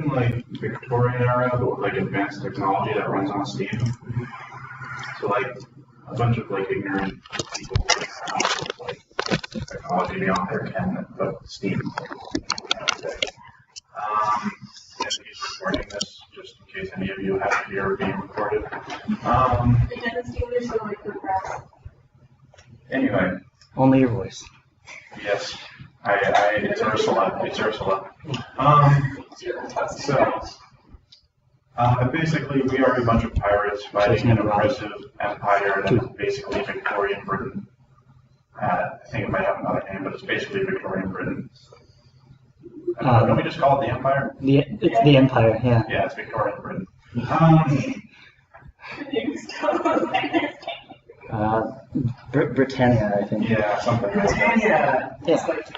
like Victorian era, but with like advanced technology that runs on Steam. So like a bunch of like ignorant people with like technology beyond their ken, but Steam. And he's recording this just in case any of you have to hear being recorded. Anyway. Only your voice. Yes. It's Ursula. It's Ursula. Basically, we are a bunch of pirates fighting an oppressive empire that is basically Victorian Britain. I think it might have another name, but it's basically Victorian Britain. Don't we just call it the Empire? It's the Empire, yeah. Yeah, it's Victorian Britain. Britannia, I think. Yeah, something like that. Britannia! Yeah. It's like,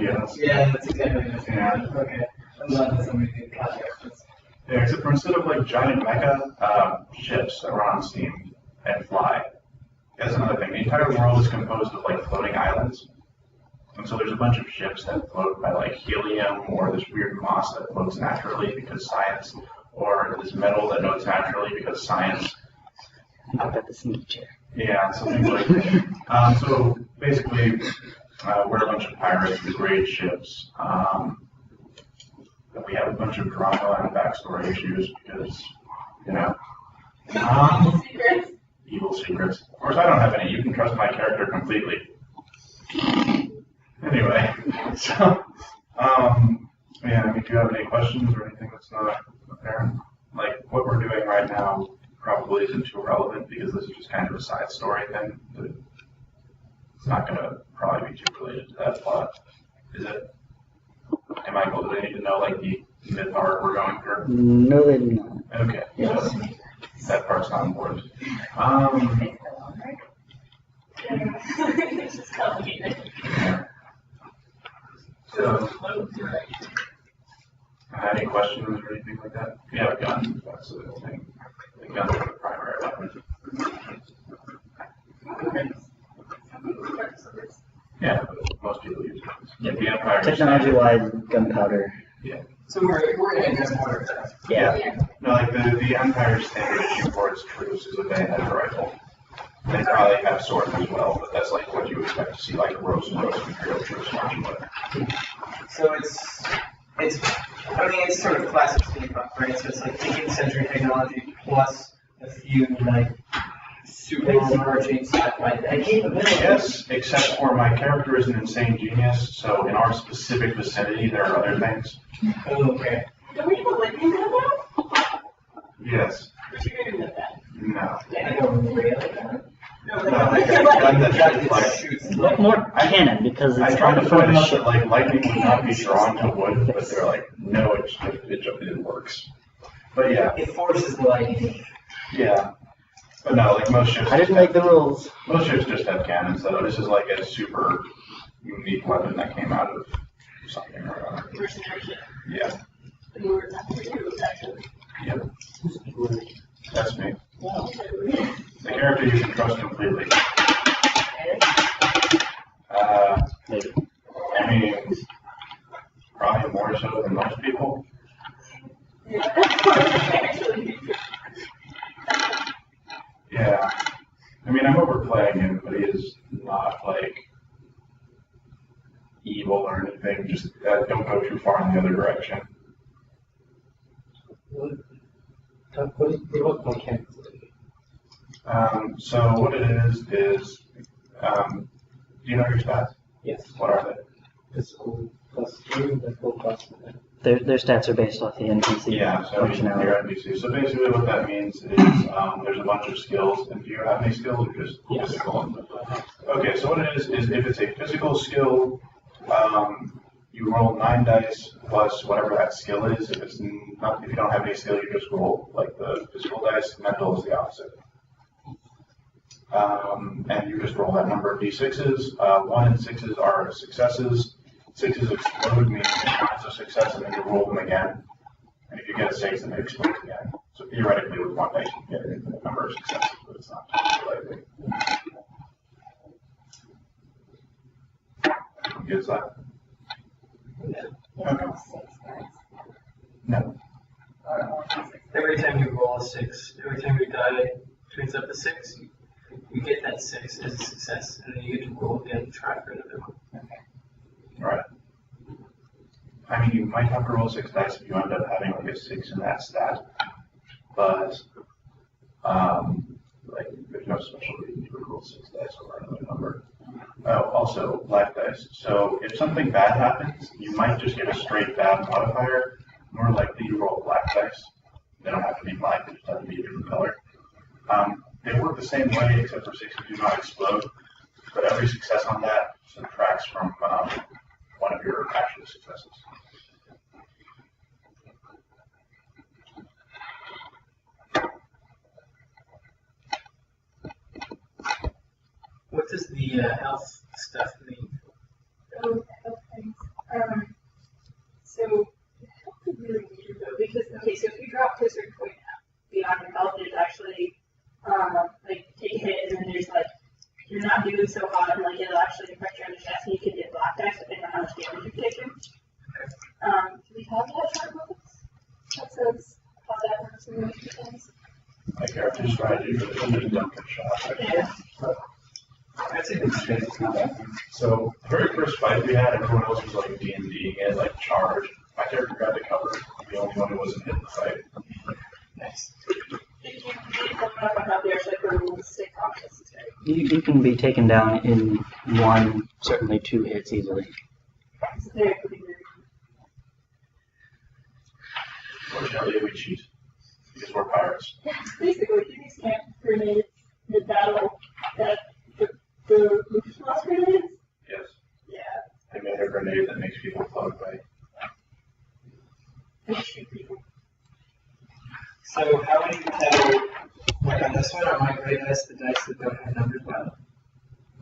Yes. yeah, that's exactly what it is. Yeah. Okay. I'm glad that somebody did context. Yeah, except for instead of like giant mecha ships that run on steam and fly. That's another thing. The entire world is composed of like floating islands. And so there's a bunch of ships that float by like helium or this weird moss that floats naturally because science, or this metal that floats naturally because science. I think I've got the single chair. Yeah, something like that. So basically, we're a bunch of pirates with great ships. We have a bunch of drama and backstory issues because, you know. Evil secrets. Of course, I don't have any. You can trust my character completely. Anyway, so, yeah, I mean, do you have any questions or anything that's not apparent? Like, what we're doing right now probably isn't too relevant because this is just kind of a side story thing. It's not going to probably be too related to that plot, is it? Hey, Michael, do they need to know, like, the myth arc we're going through? No, they do not. Okay, Yes. so that part's not important. It's just complicated. Yeah. So, any questions or anything like that? If you have a gun, that's the thing. The gun's the primary weapon. Yeah, but most people use guns. Yeah. The Empire. Technology-wise, gunpowder. Yeah. So we're in this order. Yeah. No, like the Empire standard issue for its troops is a bayonet rifle. They probably have swords as well, but that's like what you expect to see, like rows and rows of Imperial troops marching with. So it's sort of classic steampunk, right? So it's like 18th century technology plus a few like super overarching sci-fi things. Yes, except for my character is an insane genius, so in our specific vicinity there are other things. Oh, okay. Don't we have a lightning gun now? Yes. We're figuring with that. No. Yeah, I don't really like that. No, like a gun that shoots. More cannon, because I it's tried on to the front point of the out ship. that like lightning would not be drawn to wood, but they're like, no, it works. But yeah, It forces the lightning. yeah. But no, like most ships. I didn't make the rules. Most ships just have cannons, though. This is like a super unique weapon that came out of something or other. Mercenary ship. Yeah. The word not for you, actually. Yep. That's me. Wow. The character you can trust completely. Maybe. I mean, probably more so than most people. Yeah, actually. Yeah. I mean, I'm overplaying him, but he is not like evil or anything. Just don't go too far in the other direction. What about mechanics? So what it is, do you know your stats? Yes. What are they? Physical plus 3, mental plus 1. Their stats are based off the NPC Yeah, so your functionality. NPC. So basically what that means is there's a bunch of skills, and do you have any skills or just Yes. physical? Okay, so what it is if it's a physical skill, you roll 9 dice plus whatever that skill is. If you don't have any skill, you just roll like the physical dice. Mental is the opposite. And you just roll that number of d6s. 1 and 6s are successes. 6s explode, meaning it's a success, and then you roll them again. And if you get a 6, then it explodes again. So theoretically, with 1 dice, you can get an infinite number of successes, but it's not totally likely. Who gets that? Okay. No. Every time you roll a 6, every time your die turns up a 6, you get that 6 as a success, and then you get to roll again and try for another one. Right. I mean, you might have to roll 6 dice if you end up having like a 6 in that stat, but like there's no special reason to roll 6 dice over another number. Also, black dice. So if something bad happens, you might just get a straight bad modifier. More likely you roll black dice. They don't have to be black, they just have to be a different color. They work the same way, except for 6 do not explode. But every success on that subtracts from one of your actual successes. What does the health stuff mean? Oh, health things. So health is really weird though, because okay, so if you drop to a certain point beyond your health, there's actually like take a hit, and then there's like you're not doing so hot, and like it'll actually affect your other stats, and you can get black dice depending on how much damage you've taken. Do we have that Chronicles? That says how that works in most things. My character's strategy for the just don't get shot. Yeah. That's a good strategy. So the very first fight we had, everyone else was like D&D and like charge. My character got the cover. The only one who wasn't hit in the fight. Nice. You can be taken down in 1, certainly 2 hits easily. Fortunately, we cheat because we're pirates. Basically, these camp grenades, the battle that the lost grenades. Yes. Yeah. They made a grenade that makes people float away. They shoot people. So how do you tell, like on this one, on my gray dice, the dice that don't have numbers by them?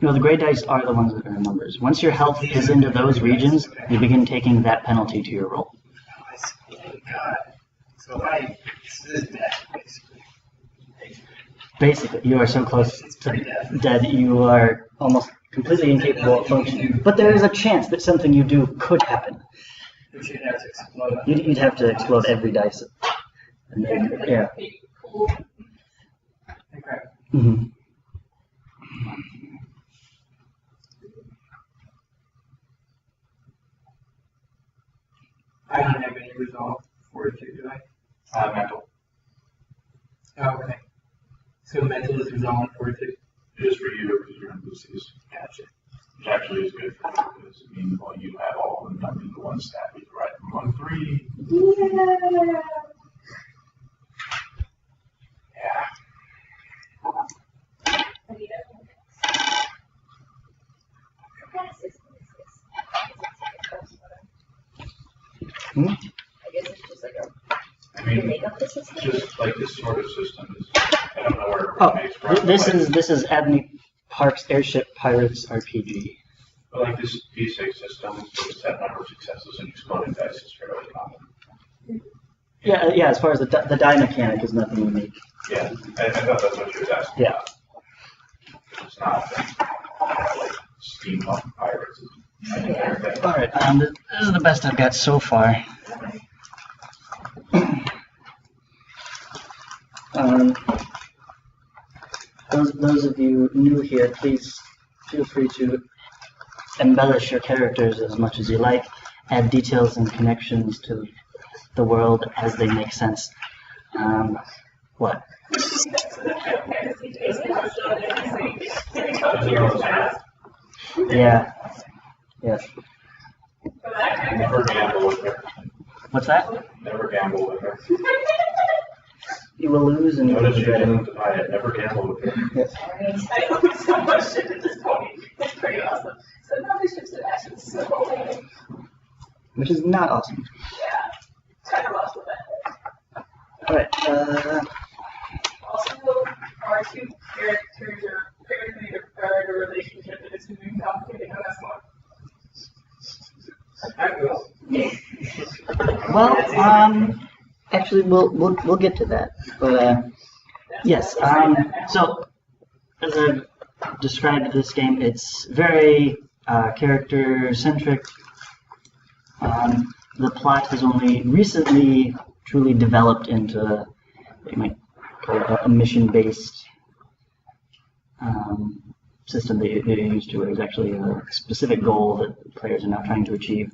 No, the gray dice are the ones that are numbers. Once your health is into those regions, you begin taking that penalty to your roll. Oh, I see. Oh, God. So this is death, basically. Basically, you are so close It's to pretty death. dead, you are almost completely incapable of functioning. But there is a chance that something you do could happen. Which you'd have to explode. You'd have to explode every dice. And then, yeah. Cool. Okay. Mm-hmm. I don't have any resolve fortitude, do I? Mental. Oh, okay. So mental is resolve and fortitude. It is for you because you're in lose these. Gotcha. Which actually is good for you because it means well, you have all of them done into one stat. You can write from 1-3. Yeah. Yeah. I need it. Hmm? I guess it's just like a I mean, makeup the system. just like this sort of system is, I don't know where it originates from. This is Abney Park's Airship Pirates RPG. But like this D6 system with a set number of successes and exploding dice is fairly common. Yeah. As far as the die mechanic is nothing unique. Yeah, I thought that's what you were asking. Yeah. It's not like steampunk pirates. All right. This is the best I've got so far. Those of you new here, please feel free to embellish your characters as much as you like, add details and connections to the world as they make sense. What? Yeah. Yes. Never gamble with her. What's that? Never gamble with her. You will lose and you will Notice you regret it. didn't divide it. Never gamble with her. Yes. I own so much shit at this point. It's pretty awesome. So now these ships are actually so cool. Which is not awesome. Yeah. Kind of lost with that. All right. Also, our two characters are apparently in a relationship that is moving complicated on this one. Well, actually, we'll get to that. But yes. So, as I've described this game, it's very character centric. the plot has only recently truly developed into what you might call a mission-based system that you're used to, where there's actually a specific goal that players are now trying to achieve,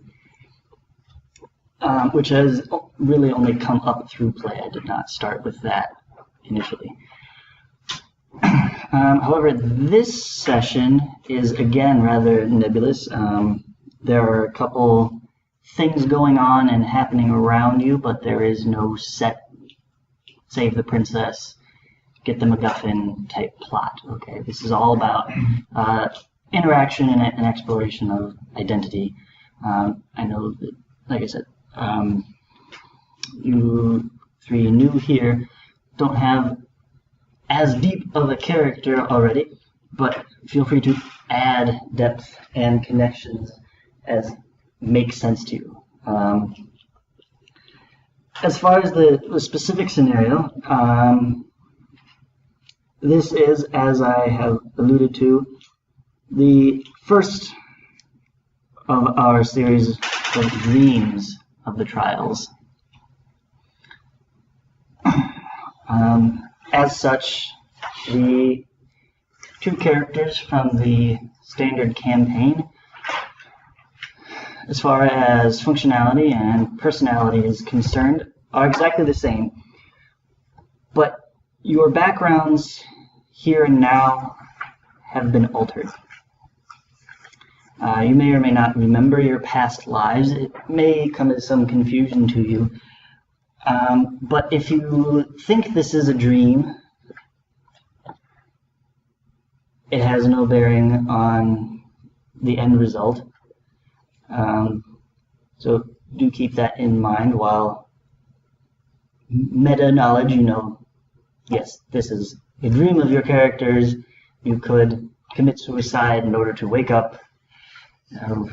which has really only come up through play. I did not start with that initially. However, this session is again rather nebulous. There are a couple things going on and happening around you, but there is no set save the princess, get the MacGuffin type plot. Okay, this is all about interaction and exploration of identity. I know that, like I said, you three new here don't have as deep of a character already, but feel free to add depth and connections as makes sense to you. As far as the specific scenario, this is, as I have alluded to, the first of our series of dreams of the trials. As such, the two characters from the standard campaign, as far as functionality and personality is concerned, are exactly the same. But your backgrounds here and now have been altered. You may or may not remember your past lives. It may come as some confusion to you. But if you think this is a dream, it has no bearing on the end result. So do keep that in mind while meta knowledge, you know, yes, this is a dream of your characters. You could commit suicide in order to wake up. All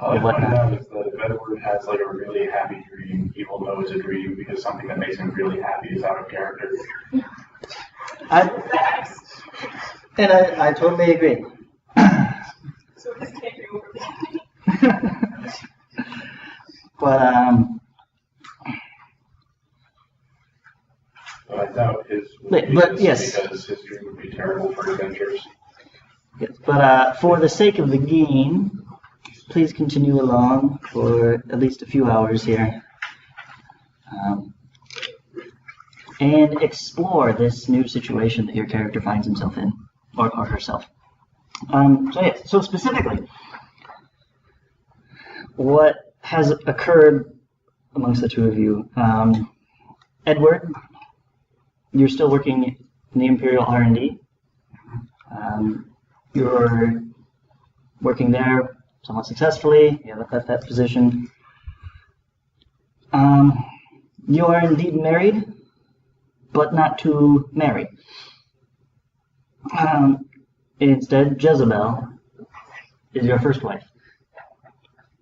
I find out is that if Edward has like a really happy dream, he will know it's a dream because something that makes him really happy is out of character. I totally agree. So this can't be overly happy. But But I doubt his would But- be but this yes. because his dream would be terrible for adventures. yes, but for the sake of the game, please continue along for at least a few hours here. And explore this new situation that your character finds himself in, or herself. So specifically, what has occurred amongst the two of you? Edward, you're still working in the Imperial R&D. You're working there somewhat successfully. You have that position. You are indeed married, but not to marry. Instead, Jezebel is your first wife.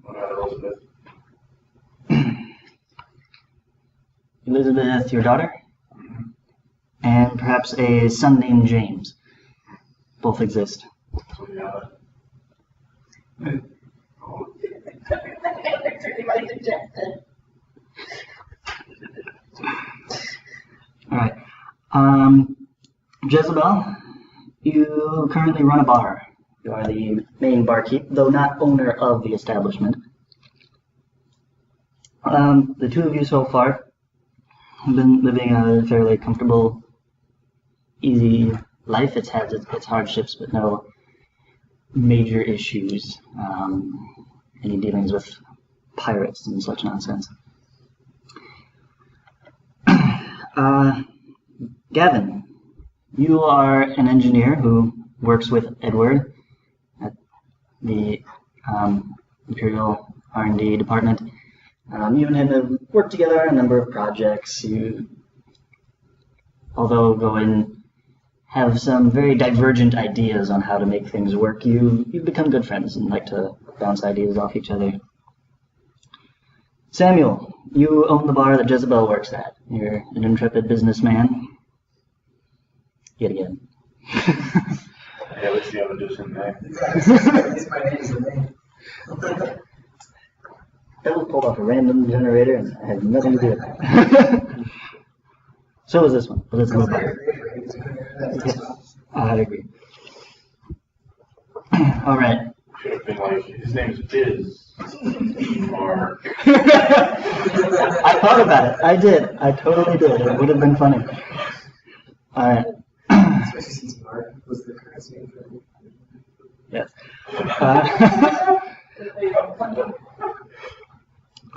What about Elizabeth? Elizabeth, your daughter, and perhaps a son named James. Both exist. So yeah. Oh, All right. Jezebel, you currently run a bar. You are the main barkeep, though not owner of the establishment. The two of you so far have been living a fairly comfortable, easy life. It's had its hardships, but no major issues. Any dealings with pirates and such nonsense. Gavin, you are an engineer who works with Edward at the Imperial R&D department. You and him have worked together on a number of projects. You, although go and have some very divergent ideas on how to make things work, you've become good friends and like to bounce ideas off each other. Samuel, you own the bar that Jezebel works at. You're an intrepid businessman. Yet again. yeah, let's see how it does in there. It's my name. Devil pulled off a random generator and I had nothing to do with it. So was this one, but it's a little better. Yes, I agree. All right. Should have been like, his name's Biz. Or I thought about it. I did. I totally did. It would have been funny. All right. Especially since Mark was the currency name for it. Yes. All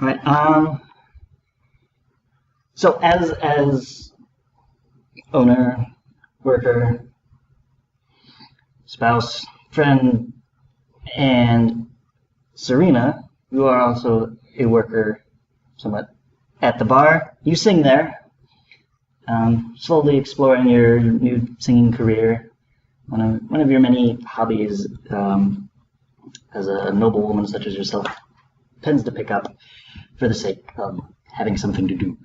right. So as owner, worker, spouse, friend, and Serena, you are also a worker somewhat at the bar. You sing there, slowly exploring your new singing career. One of your many hobbies as a noble woman such as yourself tends to pick up for the sake of having something to do.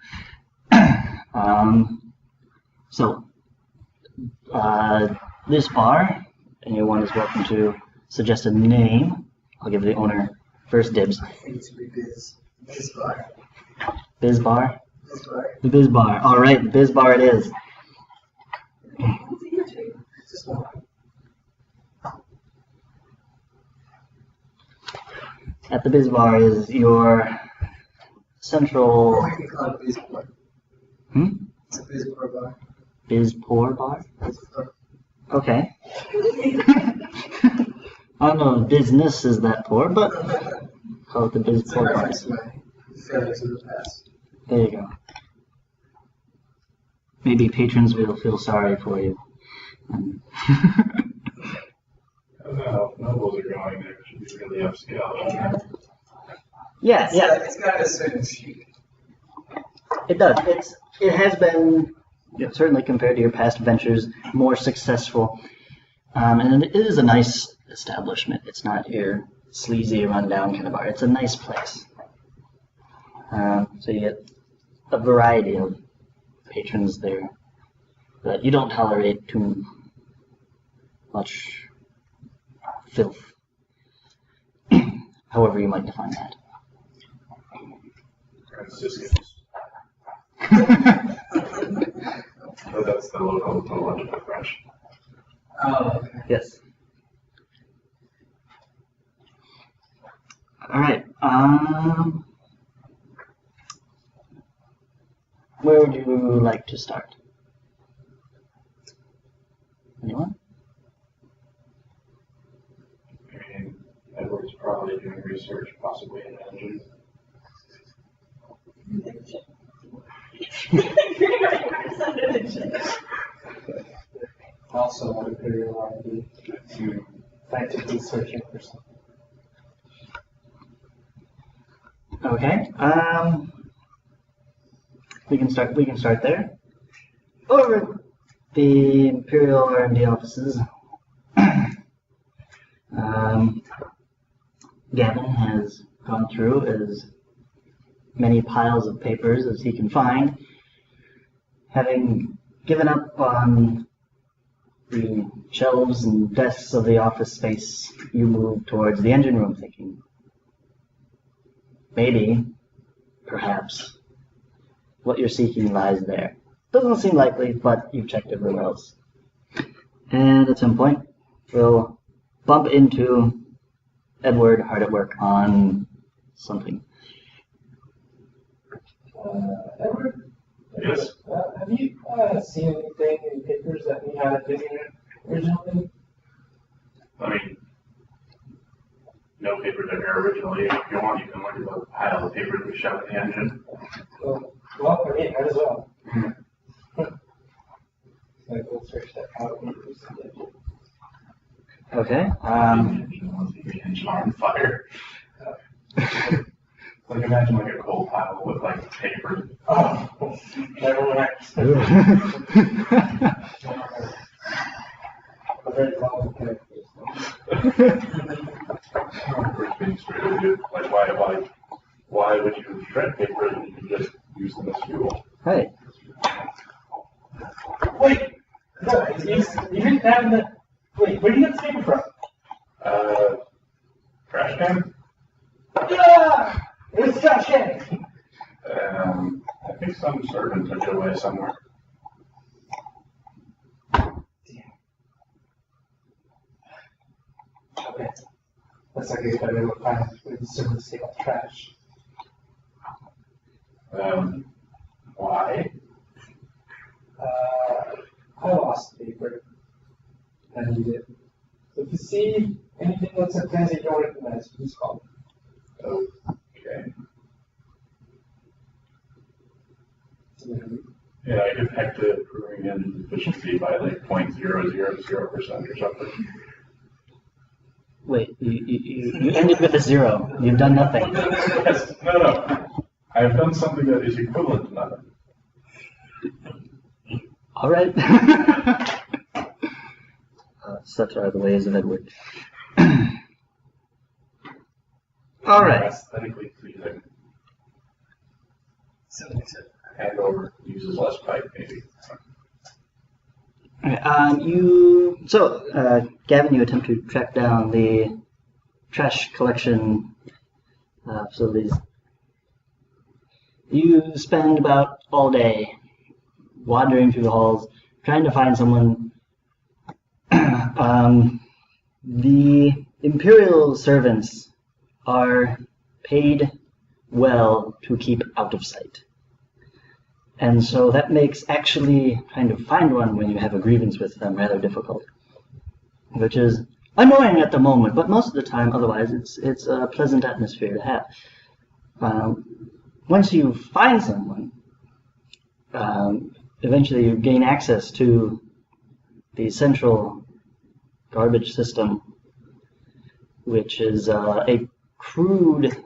So this bar, anyone is welcome to suggest a name. I'll give the owner first dibs. I think it should be Biz. Biz Bar. Biz Bar? Biz Bar. The Biz Bar. All right, Biz Bar it is. Just one. At the Biz Bar is your central... Or you can call it Biz Bar. It's a Biz Bar bar. Biz Poor Bar? Biz Bar. Okay. I don't know if business is that poor, but call it the Biz It's Poor a Bar. reference to my failures of the past. There you go. Maybe patrons will feel sorry for you. I don't know, nobles are going there, it should be really upscale. Yeah, yeah, It's got a certain chic. it does. It has been, certainly compared to your past ventures, more successful. And it is a nice establishment. It's not your sleazy, rundown kind of bar. It's a nice place. So you get a variety of patrons there, but you don't tolerate too much filth, however you might define that. Franciscans. Oh, that's the local theological French. Oh, okay. Yes. All right. Where would you like to start? Anyone? I mean, Edward's probably doing research, possibly in the engine. Also, an Imperial R&D. Frantically searching for something. Okay. We can start there. Over at the Imperial R&D offices, Gavin has gone through as many piles of papers as he can find. Having given up on the shelves and desks of the office space, you move towards the engine room thinking, maybe, perhaps, what you're seeking lies there. Doesn't seem likely, but you've checked everywhere else. And at some point, we'll bump into Edward hard at work on something. Edward, Yes? have you seen anything in papers that we had in here originally? I mean, no papers are here originally. If you want, you can look at the pile of papers we shoved in the engine. Well, I mean, might as well. Like, we'll search that out. Okay. The engine on fire. Like imagine like a coal pile with like paper. Oh, never mind. A very common character. First being straight with you. Like why would you shred paper and you can just use them as fuel? Hey. Wait! No, you didn't have the. Wait, where do you get the paper from? Trash can? Yeah! It was some servant took it away somewhere. Okay. That's like a better way to find where the servants take out trash. Why? I lost paper. And you did. So if you see anything that's a fancy you don't recognize, please call me. Okay. So, Yeah, I detected proving engine deficiency by like 0.000% or something. Wait, you ended with a 0. You've done nothing. Yes, no. I've done something that is equivalent to nothing. All right. Such are the ways of Edward. All right. Aesthetically pleasing. Something said. Hand over, uses less pipe, maybe. All right, Gavin, you attempt to track down the trash collection facilities. You spend about all day wandering through the halls, trying to find someone. The Imperial servants are paid well to keep out of sight. And so that makes actually trying to find one when you have a grievance with them rather difficult, which is annoying at the moment, but most of the time, otherwise, it's a pleasant atmosphere to have. Once you find someone, eventually you gain access to the central garbage system, which is a crude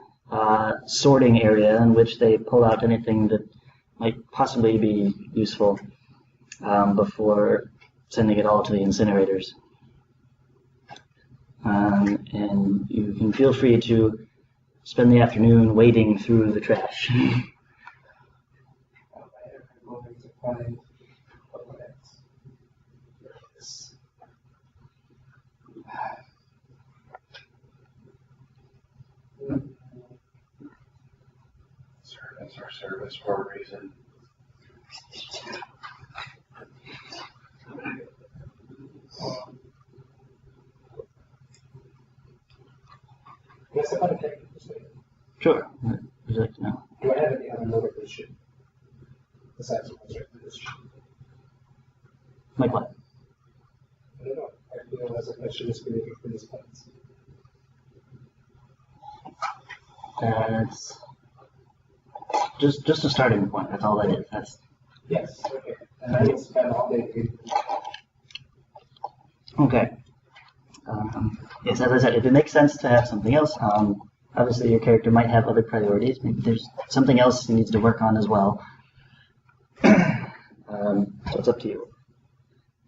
sorting area in which they pull out anything that might possibly be useful before sending it all to the incinerators. And you can feel free to spend the afternoon wading through the trash. Servants are service for a reason. Guess about a technical perspective. Sure. What would you like to know? Do I have any other motivation besides what's right for this ship? Like what? I don't know. I feel as if I should just be looking for these plans. It's just a starting point. That's all that is. That's Yes, okay. And I would spend all day reading. okay. Yes, as I said, if it makes sense to have something else, obviously your character might have other priorities. Maybe there's something else he needs to work on as well. So it's up to you.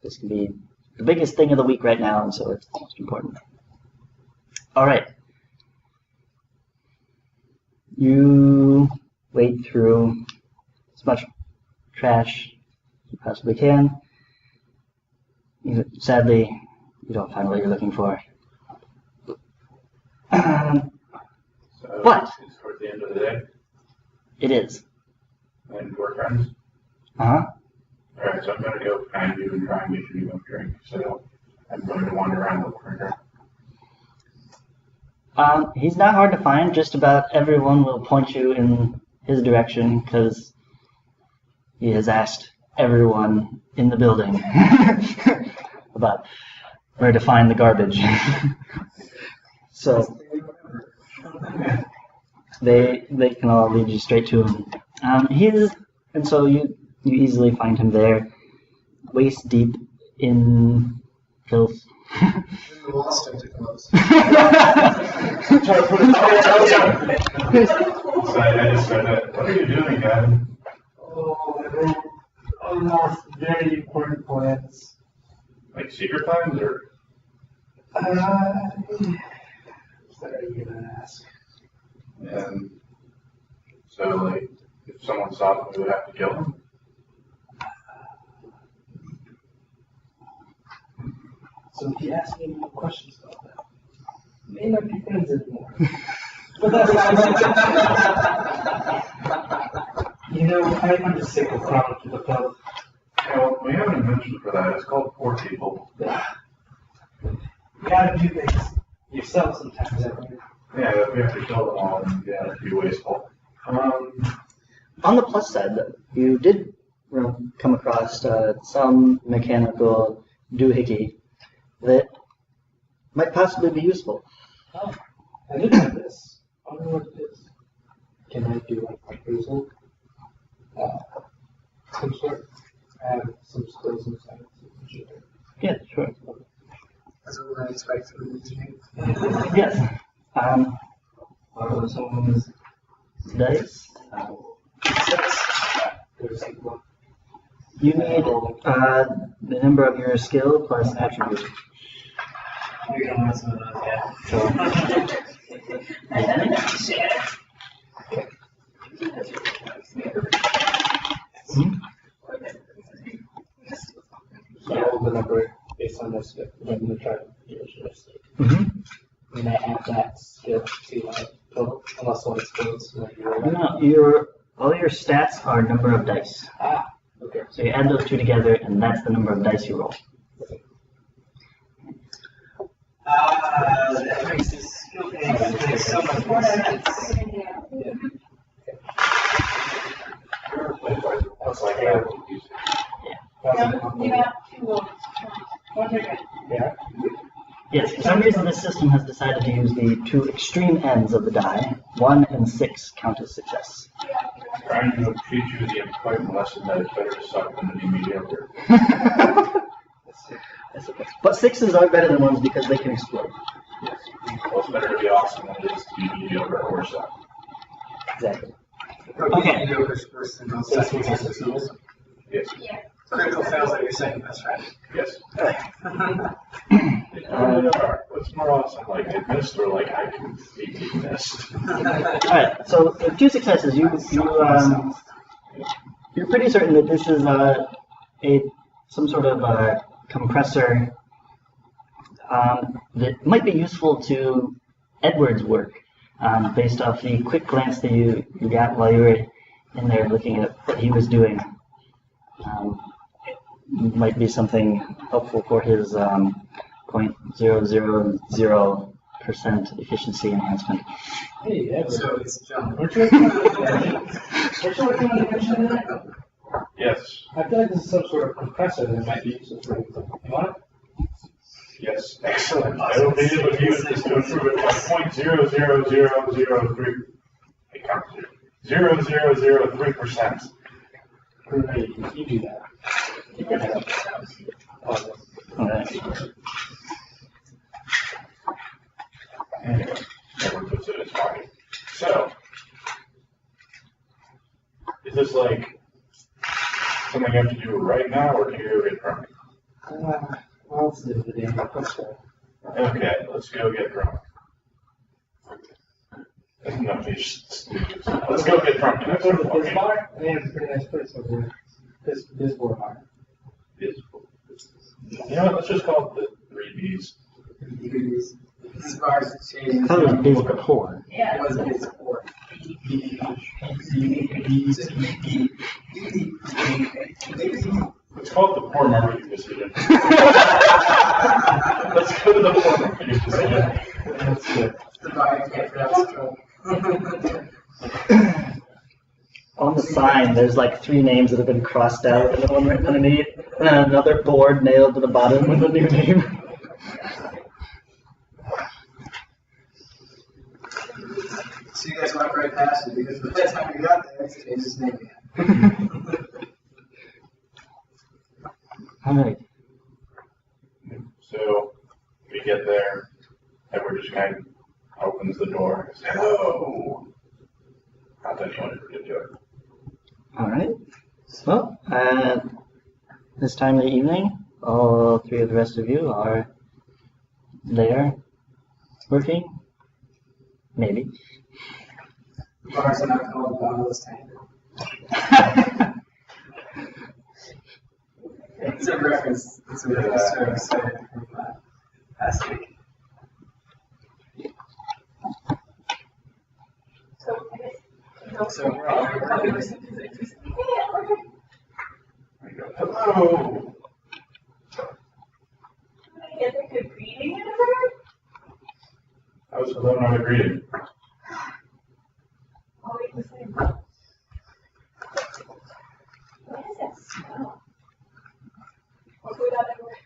This can be the biggest thing of the week right now, and so it's most important. All right. You wade through as much trash as you possibly can. Sadly, you don't find what you're looking for. So What? It's toward the end of the day, It is. and we're friends. Uh-huh. Alright, so I'm going to go find you and try and get you a drink. So I'm going to wander around looking for her. He's not hard to find. Just about everyone will point you in his direction because he has asked everyone in the building about where to find the garbage. So they can all lead you straight to him. And so you easily find him there, waist deep in filth. Lost tentacles. So I just said, what are you doing, guy? Oh, I wrote almost very important plans. Like secret plans or? What are you gonna ask? And so like, if someone saw them, we would have to kill them? So if you ask me more questions about that, we may not be friends anymore. But that's You know, I'm just sick of clown to the club. Well, we have an invention for that. It's called poor people. You gotta do things yourself sometimes, I think. Yeah, but we have to kill them all and yeah, it'd be wasteful. On the plus side, though, you did come across some mechanical doohickey that might possibly be useful. Oh, I didn't know this. I don't know what it is. Can I do like appraisal? Some sort. I have some skills in science. Yeah, sure. That's what I expect from the engineering. Yes. Someone's dice. You need the number of your skill plus attribute. We can run some of those, yeah. So I roll the number based on this, I'm going to try to do this. And I add that skill to my total, unless one explodes. No, all your stats are number of dice. Ah, okay. So you add those two together, and that's the number of dice you roll. That makes this skill makes so much more sense. That's like I would use it. Yeah. Yes, for some reason this system has decided to use the two extreme ends of the die. 1 and 6 count as success. Trying to teach you the important lesson that it's better to suck than to be mediocre. That's okay. But 6s are better than 1s because they can explode. Yes. Well, it's better to be awesome than it is to be mediocre or suck. Exactly. Okay. Mediocre's worse than most second best. Yes. Critical fails are your second best, right? Yes. Alright, What's more awesome, like I missed or like I completely missed? so with 2 successes, you're pretty certain that this is some sort of compressor that might be useful to Edward's work, based off the quick glance that you got while you were in there looking at what he was doing. Might be something helpful for his 0.000% efficiency enhancement. Hey, Edward. So it's jump. Aren't you working on the invention of that? Yes. I feel like this is some sort of compressor that might be useful for anything. You want it? Yes. Excellent. I will be able to use this to improve it by 0.00003. I count 0.0003%. Great. You do that. You can have it. Alright. Anyway, Edward puts it in his pocket. So, is this like something you have to do right now, or can you go get drunk? Well, let's do the damn compressor. Okay, let's go get drunk. No, let's go get drunk. Can I go to the Biz Bar? They have a pretty nice place over there. Biz Bar. You know what? Let's just call it the 3 Bs. These bars have changed. That was Biz before. Yeah. It wasn't his support. Let's call it the poor marketing decision. Let's go to the poor marketing decision. That's good. The bar can't pronounce control. On the sign, there's like 3 names that have been crossed out, and the one right underneath, and then another board nailed to the bottom with a new name. So you guys went right past it because by the time you got there, it changed his name again. Alright. So we get there, Edward just kind of opens the door and says, "Hello." Not that anyone ever did do it. Alright. Well, this time of the evening, all 3 of the rest of you are there, working. Maybe. Bars are not called bottomless tank. It's a reference. It's a reference from last week. So, So we're all Hello. Can I get a good greeting in a bird? How's hello not a greeting? Always the same. What is that smell? Hopefully that never works.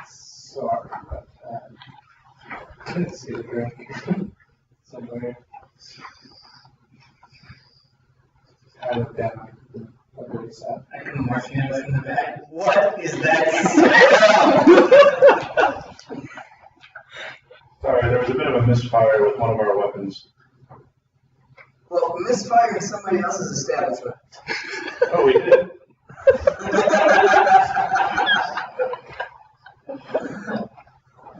Sorry about that. I didn't see the drink somewhere. I looked down. I'm really sad. I can marshmallow in the bag. What is that? Sorry, there was a bit of a misfire with one of our weapons. Well, misfire in somebody else's establishment. Oh, we did.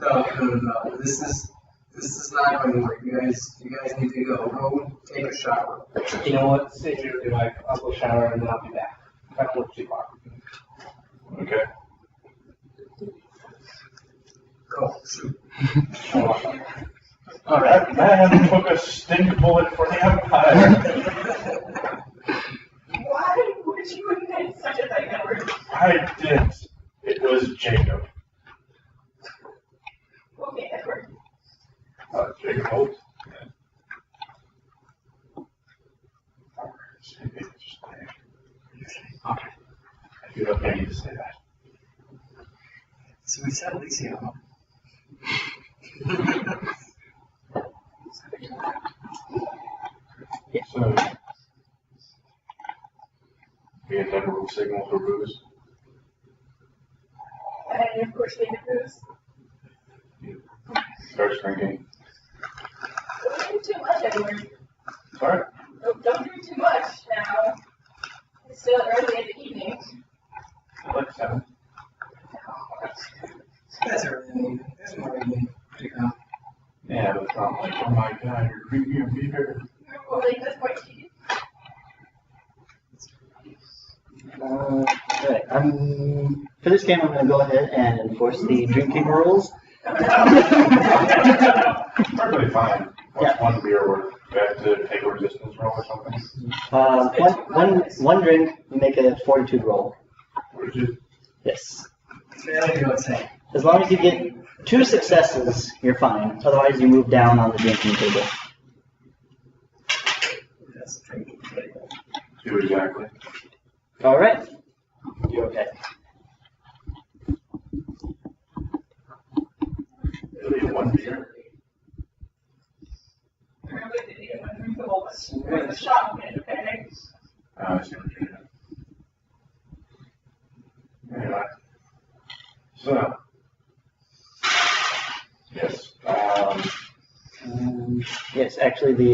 No. This is not going to work. You guys need to go. Go take a shower. You know what? Stay here, be like, I'll go shower and then I'll be back. I don't look too far. Okay. Go, shoot. All right, man took a stink bullet for the Empire. Why would you invent such a thing ever? I did. It was Jacob. Okay, Edward. Jacob Holt. Okay. I feel like I need to say that. So we said Alicia, huh? So, we had like a little signal for booze. And of course, David Bruce. Starts drinking. Don't drink too much, Edward. Sorry? Don't drink too much now. It's still early in the evening. Like 7. That's early. That's more evening. Yeah, but it's not like, oh my god, you're drinking a beer. Well, like this point, cheating. Right. For this game, I'm going to go ahead and enforce the drinking rules. Perfectly fine. What's Yeah. one beer worth? Do I have to take a resistance roll or something? One drink, you make a fortitude roll. Or did you? Yes. Fairly good say. As long as you get 2 successes, you're fine. Otherwise, you move down on the drinking table. That's drinking. 2 exactly. All right. You're okay. Really, one beer? Remember, they didn't want to drink the whole the shot of it, okay? I see what you're doing. Anyway. So. Yes. Yes, actually, the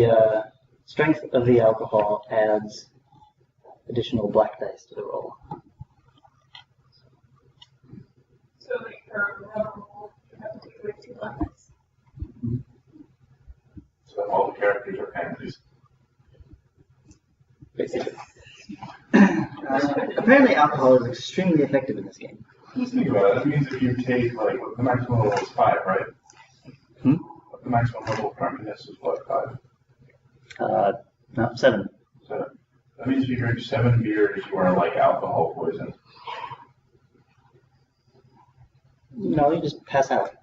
strength of the alcohol adds additional black dice to the roll. So, like, for roll, you have to take away 2 blackness. So all the characters are pansies. Basically. Apparently, alcohol is extremely effective in this game. Just think about it. That means if you take, like, the maximum level is 5, right? Hmm? The maximum level of drunkenness is what, 5? No, 7. So that means if you drink 7 beers, you are like alcohol poisoned. No, you just pass out.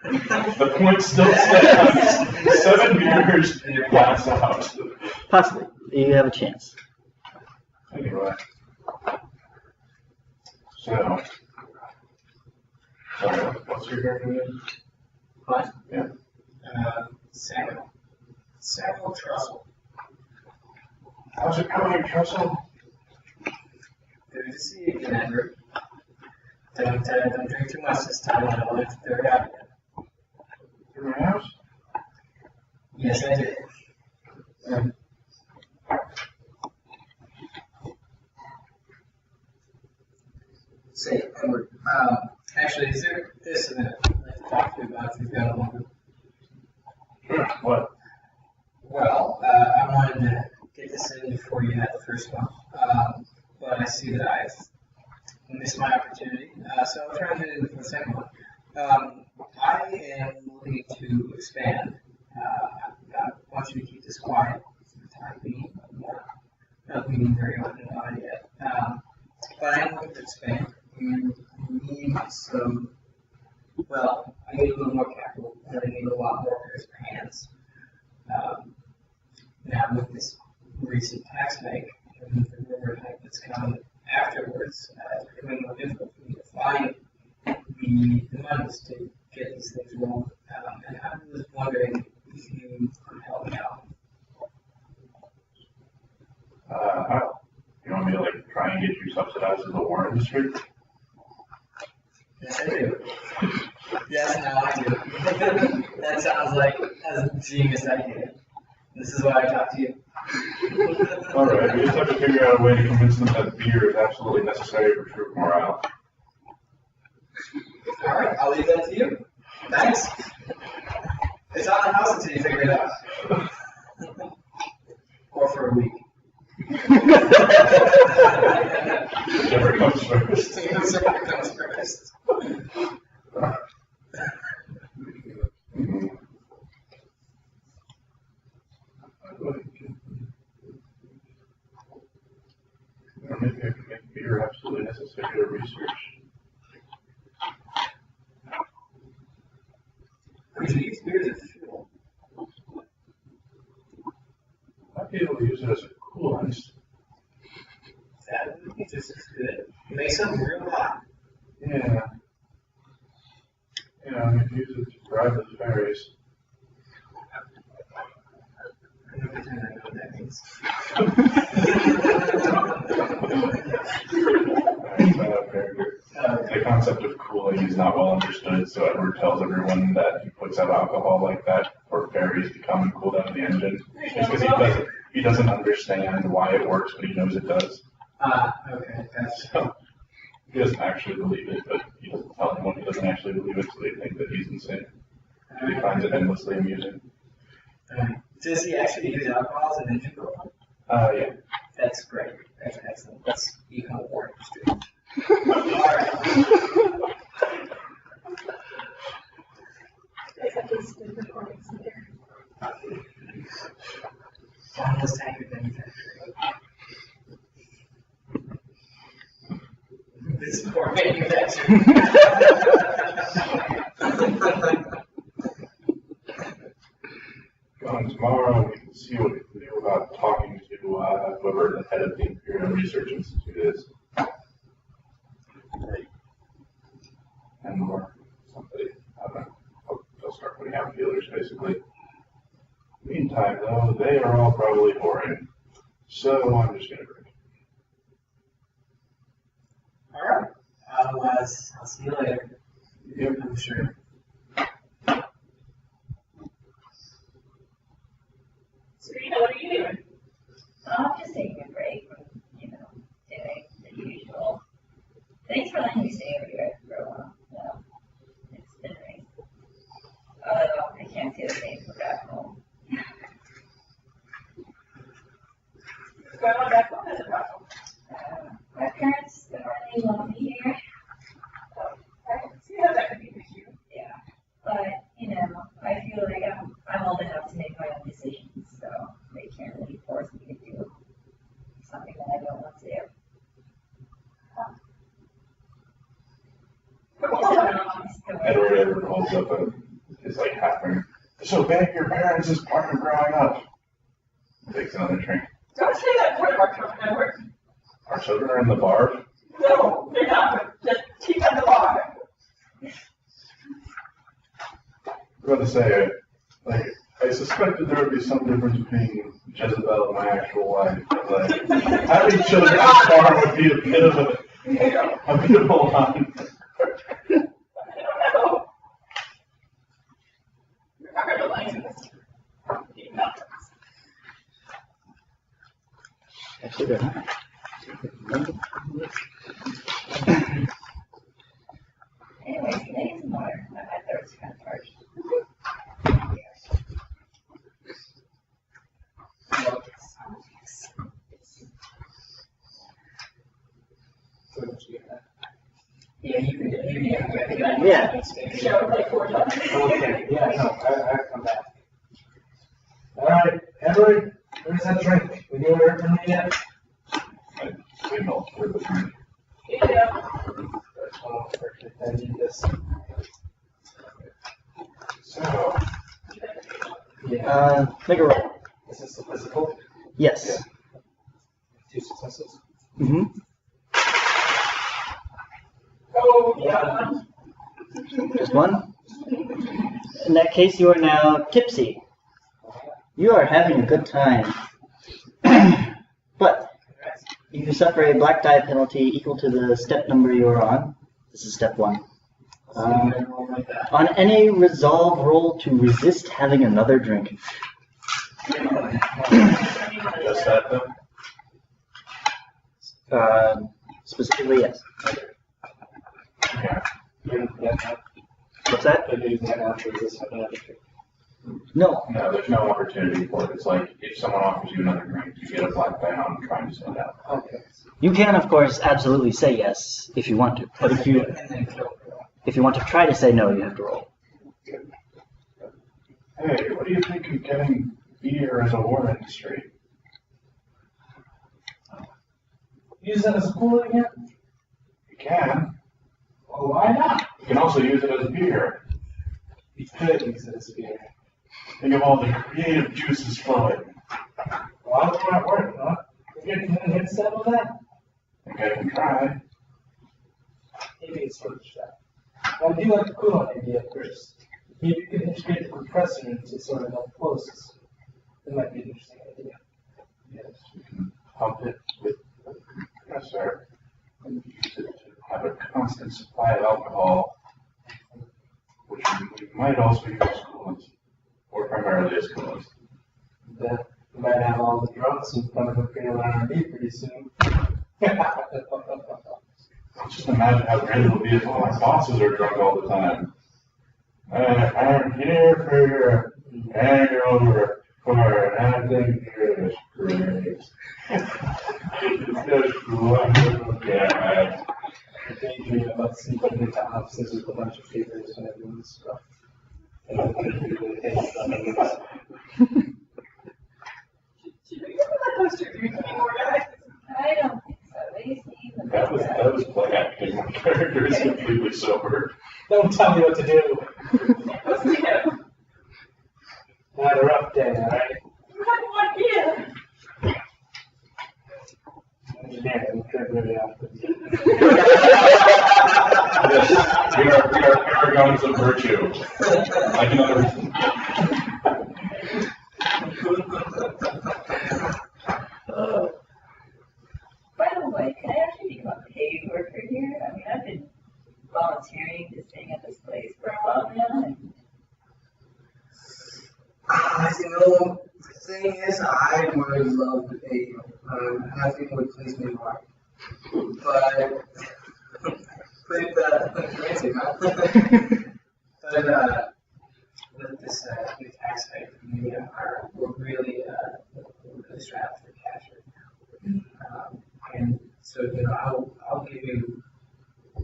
The point still stands. 7 beers and you pass out. Possibly. You have a chance. Anyway. So. Sorry, what's your character name? What? Yeah. Samuel. Samuel Trussell. How's it going, Trussell? Good to see you again, Edward. Don't drink too much this time. I don't like to throw it out again. In my house? Yes, I did. Say, Edward, actually, is there this that I'd like to talk to you about if you've got a moment? Sure. What? Well, I wanted to get this in before you had the first one, but I see that I've missed my opportunity, so I'll try to do it for the second one. I am looking to expand. I want you to keep this quiet for the time being. not being very open about it yet. But I am looking to expand and need some, well, I need a little more capital and I need a lot more pairs of hands. Now with this recent tax hike and the rumored hike that's come afterwards, it's becoming more difficult for me to find the monies to get these things rolling. And I was wondering if you could help me out. How? You want me to like try and get you subsidized in the war industry? Yes, I do. Yes, no, I do. That sounds like a genius idea. This is why I talked to you. Alright, we just have to figure out a way to convince them that beer is absolutely necessary for troop morale. Alright, I'll leave that to you. Thanks. It's on the house until you figure it out. Or for a week. Whichever comes first. Whichever comes first. Or maybe I can make beer absolutely necessary to research. Could you use beer as fuel? I'd be able to use it as a coolant. That would be just as good. It makes something real hot. Yeah. Yeah, I could use it to drive the ferries. I'm not pretending I know what that means. The concept of cooling is not well understood, so Edward tells everyone that he puts out alcohol like that for ferries to come and cool down the engine. Just because he doesn't understand why it works, but he knows it does. Okay, gotcha. So he doesn't actually believe it, but he doesn't tell anyone he doesn't actually believe it, so they think that he's insane. And he finds it endlessly amusing. Does he actually use alcohol as an engine coolant? Yeah. That's great. That's excellent. Let's become a war industry. Alright. I got these good recordings in there. Almost accurate manufacturing. This poor manufacturing. Tomorrow we can see what we can do about talking to whoever the head of the Imperial Research Institute is. And or somebody, I don't know, they'll start putting out feelers basically. Meantime though, they are all probably boring. So I'm just gonna drink. Alright. I'll see you later. Yep. I'm sure. Serena, what are you doing? I'm just taking a break from, doing the usual. Thanks for letting me stay over here for a while. It's been nice. Although I can't say the same for back home. What's going on back home as a problem? My parents don't really want me here. I can see how that could be an issue. Yeah. But, I feel like I'm old enough to make my own decisions, so they can't really force me to do something that I don't want to do. Edward holds up his like half finger. Disobeying your parents is part of growing up. Takes another drink. Don't say that in front of our children, Edward. Our children are in the bar. No, they're not. Just keep at the bar. I was about to say, I suspected there would be some difference between Jezebel and my actual life. But, having children at the bar would be a bit of a line. I don't know. You're not going to like this. Actually, they're not. Anyways, can I get some water? My throat's kind of parched. Yeah, you can. Yeah. Show like 4 times. Okay, yeah, no, I come back. Alright, Edward, where's that drink? We do it from me yet? signal for the drink. Yeah. Oh, perfect. I need this. So, Yeah. Make a roll. Is this the physical? Yes. 2 successes. Mm-hmm. Oh, yeah. Just one? In that case, you are now tipsy. You are having a good time. But you suffer a black die penalty equal to the step number you are on. This is step 1. On any resolve roll to resist having another drink. just that then? Specifically, yes. Yeah. What's that? No. No, there's no opportunity for it. It's like if someone offers you another drink, you get a black die on trying to stand out. Okay. You can, of course, absolutely say yes if you want to. But if you want to try to say no, you have to roll. Hey, what do you think of getting beer as a war industry? Use that as a cool again? You can. Well, why not? You can also use it as beer. You could use it as beer. Think of all the creative juices flowing. Well, I'm not working on it. You're gonna hit step on that? I think I can try. Maybe it's worth a shot. I do like the coolant idea first. Maybe you can integrate the compressor into sort of like closes. It might be an interesting idea. Yes, we can pump it with the compressor and use it to have a constant supply of alcohol, which we might also use as coolant, or primarily as coolant. Then we might have all the drunks in front of a field R&D pretty soon. Just imagine how great it'll be if all my bosses are drunk all the time. I'm here for your hangover for an English great. It's just wonderful, guys. I daydream about sneaking into offices with a bunch of papers and everyone's stuff. And I'm going to be really hating on it. Should we go to that poster? Do we need more guys? I don't think so. They seem the That was play acting. My character is completely sober. Don't tell me what to do. Let's see him. I had a rough day, alright? You had one beer. Engineering, I'm drink really often. Yes, we are paragons of virtue. Like another. By the way, can I actually become a paid worker here? I mean, I've been volunteering to staying at this place for a while now. And You know, the thing is, I would love to pay you. Nothing would please me more. But, crazy, huh? But, with this new tax hike, we're really strapped for cash right now. And so, you know, I'll give you a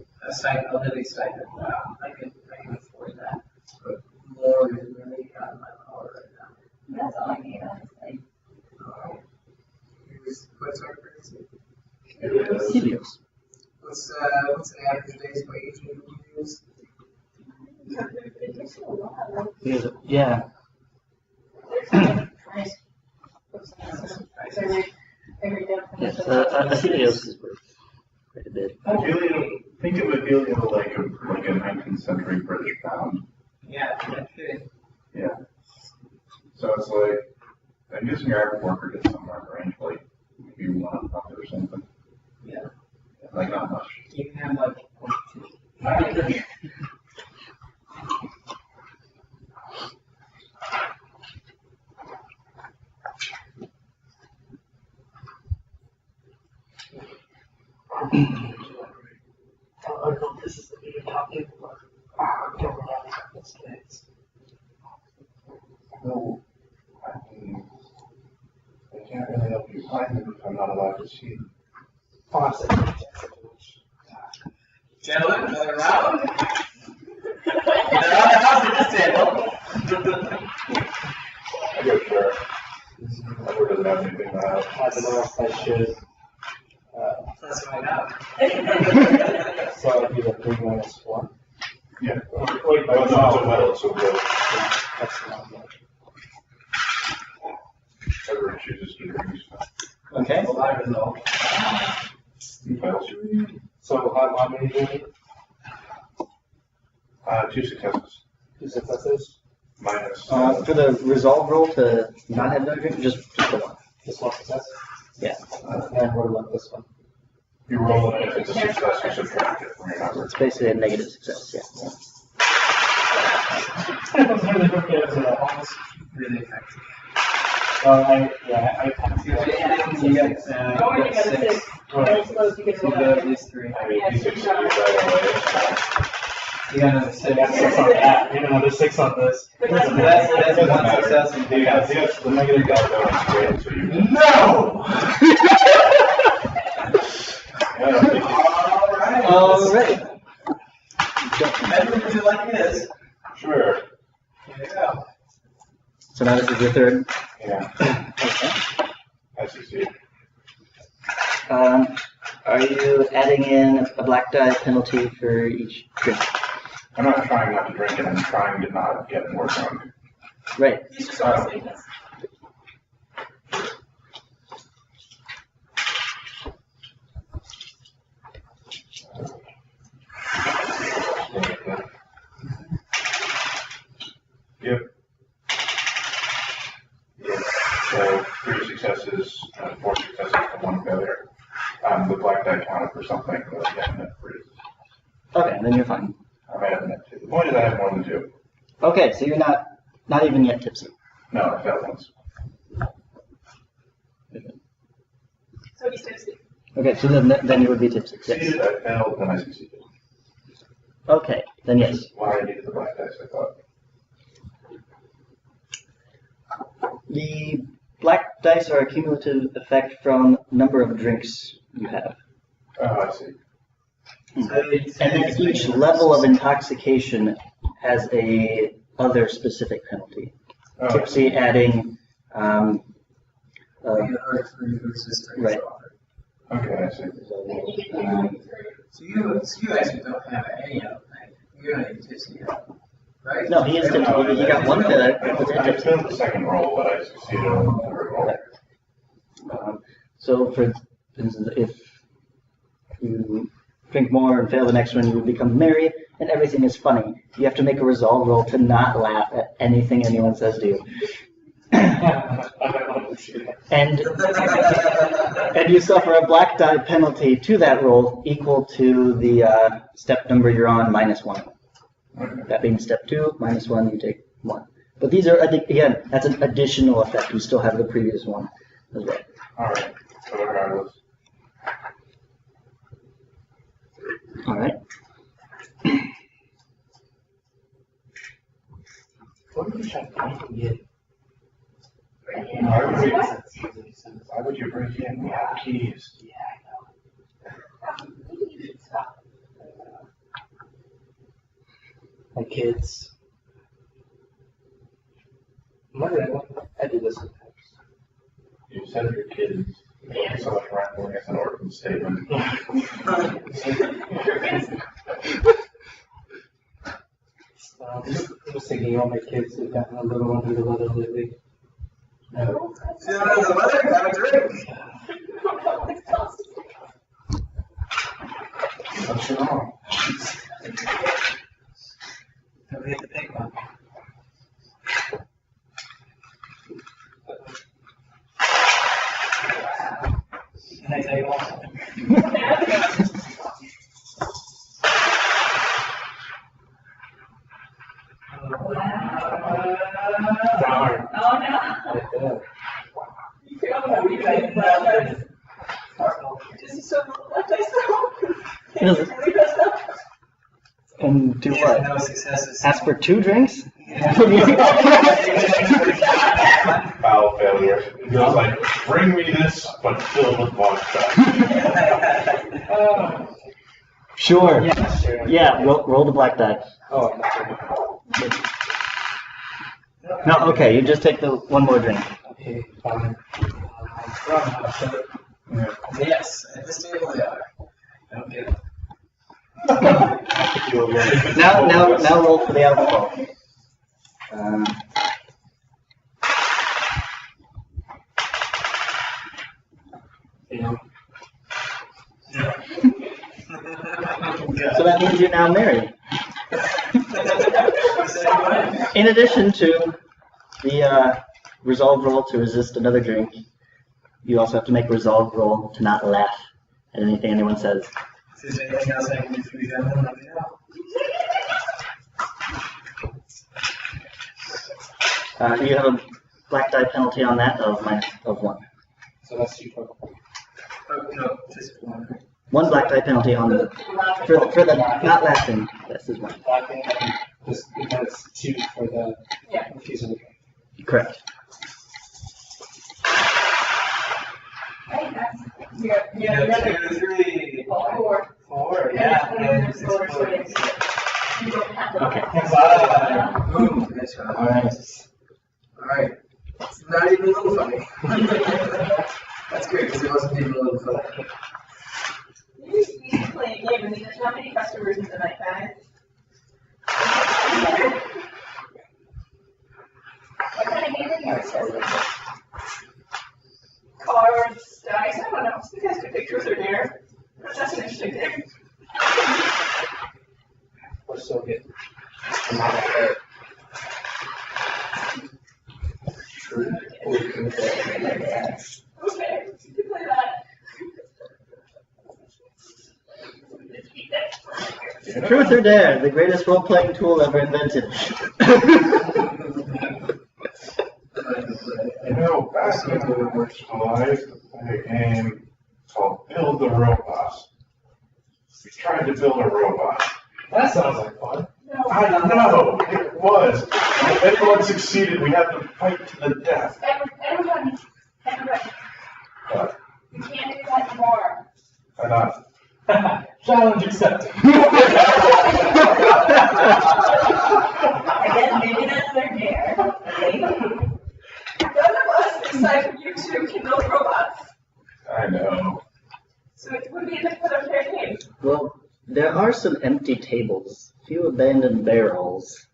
living stipend. I can afford that. But more is really out of my power right now. that's all I need, honestly. What's our currency? Helios. What's an average day's wage in use? Yeah. Yes, a Helios is worth quite a bit. Think of a helium like a 19th century British pound. Yeah, that should. Yeah. So it's like, I'm guessing your average worker gets somewhere in the range, like maybe 1 a month or something. Yeah. Like not much. You can have like. I don't know if this is the video topic, but I don't know how to have this kids. No, I can't really help you find them if I'm not allowed to see them. Faucet. Gentlemen, another round. They're on the house at this table. I go sure. Edward doesn't have anything to have. I don't know if I should Let's find out. So I'll be like 3 minus 1. Yeah. Wait, Well, no, it's a metal, so we'll, that's not much. whoever chooses to drink. Okay. Well, I resolve. Fails. So how many do you need? 2 successes. 2 successes? Minus. For the resolve roll to not have no drink, just the one. Just 1 success? Yeah. And what about this one? You roll it, if it's a success, you subtract it from your number. It's basically a negative success, yeah. That was really good. It was almost Really effective. I kind of feel You got, Oh, you got a 6. That's supposed to get You rolled got out. these 3. I mean, you succeed right away. You got another 6. So that's 6 on that, even though there's 6 on this. That's one success and The negative guy going straight to you. No! Alright. Edward, would you like this? Sure. There you go. So now this is your third. Yeah, Okay. I succeed. Are you adding in a black die penalty for each drink? I'm not trying not to drink it, I'm trying to not get more drunk. Right. These are sort of statements. Yep. Yeah. So 3 successes, 4 successes, and 1 failure. The black die counted for something, but yeah, net 3. Okay, then you're fine. I might have net 2. The point is I have more than 2. Okay, so you're not even yet tipsy. No, I failed once. So he's tipsy. Okay, so then you would be tipsy. Yes. Succeeded, I failed, then I succeeded. Okay, then yes. That's why I needed the black dice, I thought. The black dice are a cumulative effect from number of drinks you have. Oh, I see. And then each level of intoxication has a other specific penalty. Oh, Tipsy adding, You heard 3 versus 3. Right. okay, I see. So you actually don't have any of them. You're not even tipsy yet, right? no, he is tipsy. He got one failure. I failed the second roll, but I succeeded on the third roll. So for instance, if you drink more and fail the next one, you would become merry and everything is funny. You have to make a resolve roll to not laugh at anything anyone says to you. And you suffer a black die penalty to that roll equal to the step number you're on minus 1. That being step 2, minus 1, you take 1. But these are, again, that's an additional effect. You still have the previous one as well. Alright, so regardless. All right. What did you try to get? Why would you break in? We have keys. My kids. I do this sometimes. You said your kids. So much rambling as an orphan statement. I'm just thinking all my kids have gotten a little under the weather lately. Feel under the weather? Have a drink. What's wrong? Don't hit the pink one. Can I tell you all something? Darn. Oh, no. Right there. You feel that we can black dice. Does he still roll black dice though? Does it? Really messed up? And do Yeah, what? no successes. Ask for 2 drinks? Foul failure. It goes like, bring me this, but filled with vodka. Sure. Yeah, sure. Yeah, roll the black die. Oh, No, okay, you just take the one more drink. okay, fine. Yes, at this table they are. Now roll for the alcohol. So that means you're now married. In addition to the resolve roll to resist another drink, you also have to make a resolve roll to not laugh at anything anyone says. Is there anything else I can do for you gentlemen? Let me know. You have a black die penalty on that of 1. So that's 2 total. Oh, no, just 1. 1 black die penalty on the for the not laughing. This is 1. Blocking, just because 2 for the refusal to drink. Correct. Yeah, 2, 3, 4. 4, yeah. Okay. 5. Boom. Nice one. All right. Alright. It's not even a little funny. That's great, because it wasn't even a little funny. You used to play a game, and there's how many customers in the night bag? What kind of game are you assessing? Cards, dice, I don't know. Some guys could pick truth or dare. That's an interesting thing. We're so good. I'm not there. Okay, you can play that. Truth or dare, the greatest role-playing tool ever invented. You know, back in the original, I used to play a game called Build the Robot. We tried to build a robot. That sounds like fun. I know, it was. If anyone succeeded, we had to fight to the death. Everybody. But You can't do that anymore. why not? Challenge accepted. I guess maybe that's their dare. None of us excited you two can build robots. I know. So it would be a bit of a fair game. Well, there are some empty tables, a few abandoned barrels,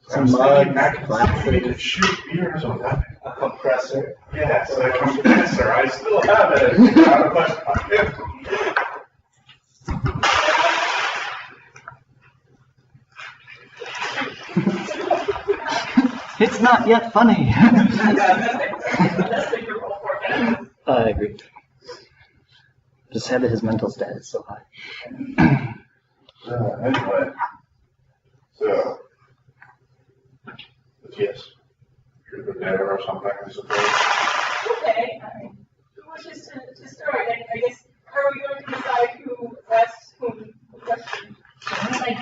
some mugs, back to glasses. shoot beers on that. A compressor. Yes, a compressor. I still have it. Out of my pocket. It's not yet funny. That's the your role for it. I agree. Just had his mental status so high. Anyway, so yes, truth or dare or something, I suppose. Okay. Who wishes to start? I guess, are we going to decide who asks whom the question? Sounds like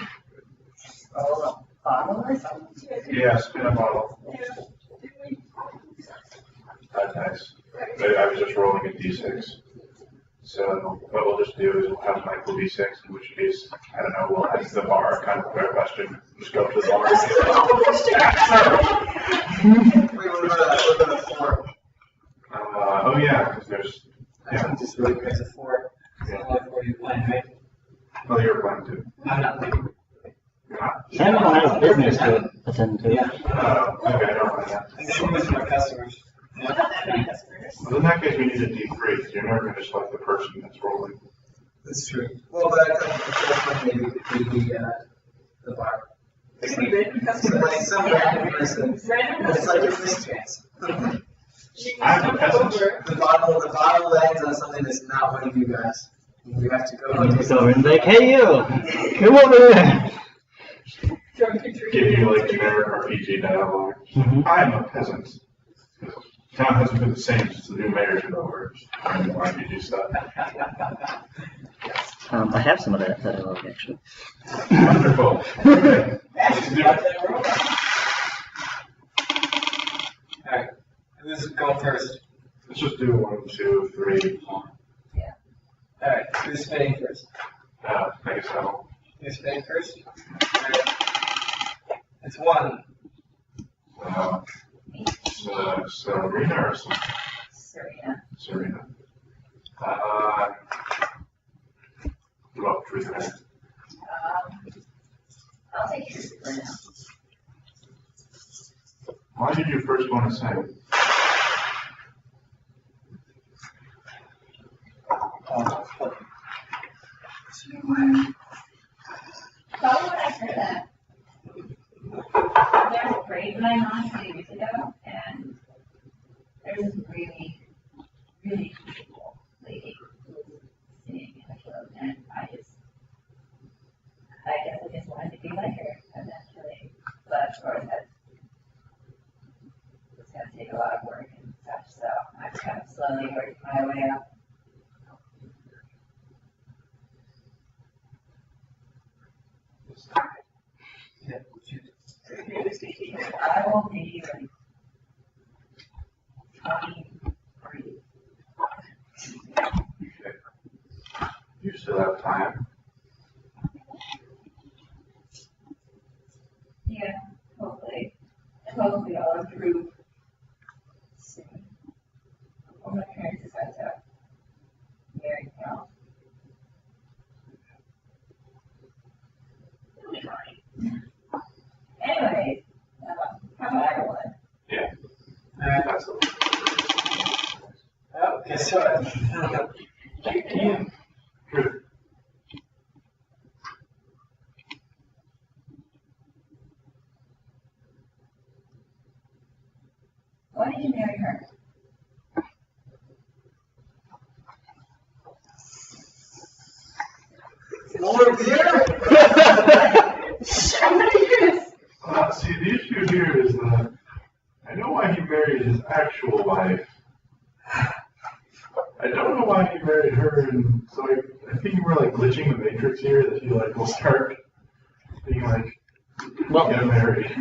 a bottle or something. Yeah, spin a bottle. Yeah. Did we? That's nice. I was just rolling a d6. So what we'll just do is we'll have Michael d6, in which case, I don't know, we'll ask the bar kind of clear question. Just go up to the bar. Wait, what about a 4? Oh yeah, because there's, I think this really brings a 4. It's Yeah. only 4 you playing, right? well, you're playing too. I'm not playing. You're not? Samuel has business to attend to. Yeah. Okay, I don't mind that. I'm sure most of my customers. Not that many customers. Well, in that case, we need a d3, because you're never going to select the person that's rolling. That's true. Well, but I thought maybe it could be the bar. Could be random Like customers. some random person. Random It's like a customers. mischance. You I'm a can peasant. over. The bottle lands on something that's not one of you guys. And you have to go And he and looks over and is like, hey you, come over here. Drunken tree. Give you like generic RPG dialogue. Mhm. I'm a peasant. Town hasn't been the same since the new mayor took over. I'm the RPG stuff. I have some of that dialogue actually. Wonderful. Okay. Let's do it. Alright. Who's going first? Let's just do 1, 2, 3. Alright, who's spinning first? I guess I'll. You're spinning first? Alright. It's 1. Serena or something? Serena. Well, truth or dare. did you first want to say? Probably when I heard that. There was a parade going on a few years ago, and there was this really, really beautiful lady who was singing in the club, and I guess I just wanted to be like her eventually. But of course, it's going to take a lot of work and such, so I've kind of slowly worked my way up. I will be like 23. You still have time? Yeah, hopefully. Hopefully I'll improve soon. When my parents decide to marry me off. It'll be fine. Anyways, how about everyone? Yeah. That's a Oh, guess what? Good. Why did you marry her? More beer? See, the issue here is that I know why he married his actual wife. I don't know why he married her, and so I think you were like glitching the matrix here, that you like will start being like, Well, get married.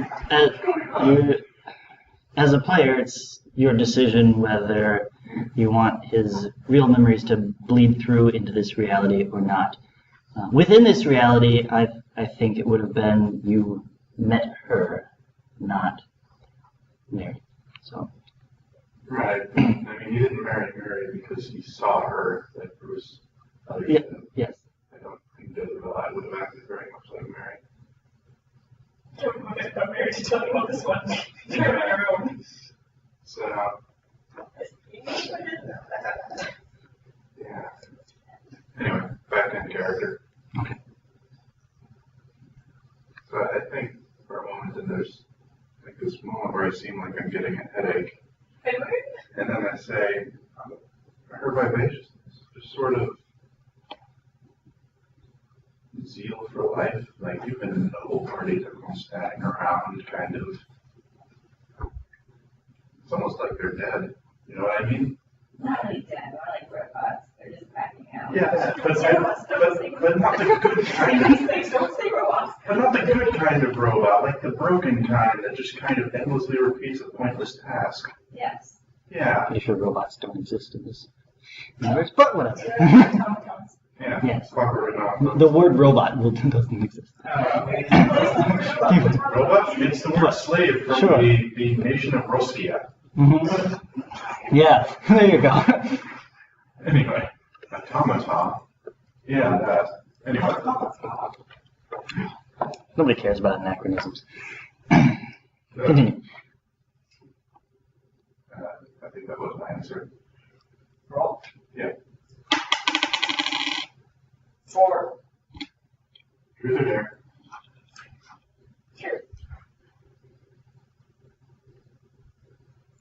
as a player, it's your decision whether you want his real memories to bleed through into this reality or not. Within this reality, I think it would have been you met her, not married. So. Right. I mean, he didn't marry Mary because he saw her. Like, there was other Yeah. stuff. Yes. I don't think Jezebel would have acted very much like Mary. Don't want to come here to tell you about this one. You're on our own. So, yeah. Anyway, back in character. Okay. So I think for a moment, and there's like this moment where I seem like I'm getting a headache. And then I say, her vivaciousness, just sort of zeal for life. Like, you've been in the whole party, everyone's standing around, kind of. It's almost like they're dead. You know what I mean? Not really dead, more like robots. They're just backing out. Yeah, but not the good kind of. Don't say robots. But not the good kind of robot, like the broken kind that just kind of endlessly repeats a pointless task. Yes. Yeah. Pretty sure robots don't exist in this universe, but whatever. Yeah. Yes. Clockwork Orange. The word robot doesn't exist. Robot? It's the word slave from Sure. the nation of Roskia. Mm-hmm. Yeah, there you go. Anyway, automata. Yeah, that. Anyway. Nobody cares about anachronisms. Continue. I think that was my answer. Roll. Yeah. 4. Truth or dare? Sure.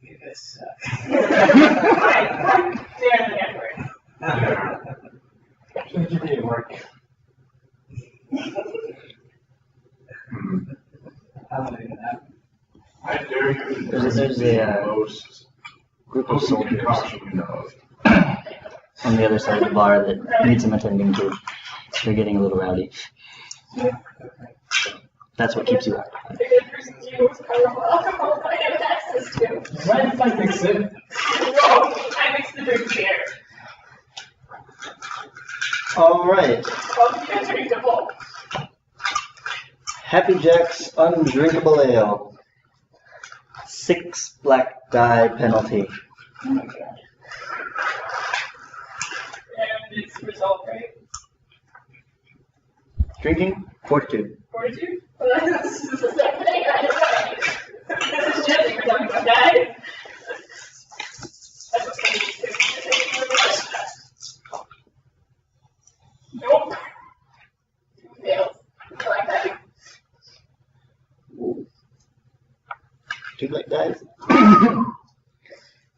You guys Fine. They're the network. suck. Should you do work? How would I do that? I dare you to There's the a most group of potent soldiers concoction you know of. on the other side of the bar that need some attending to. They're getting a little rowdy. That's what keeps you up. The good person's use powerful alcohol I have access to. Why did I mix it? No, I mix the drinks here. All right. Well, it's drinkable. Happy Jack's Undrinkable Ale. 6 black die penalty. Oh my god. And it's result, right? Drinking, fortitude. Fortitude? Well, this is the same thing. I just This is just we're talking about guys. Nope. Two fails. Black die. Two black dice.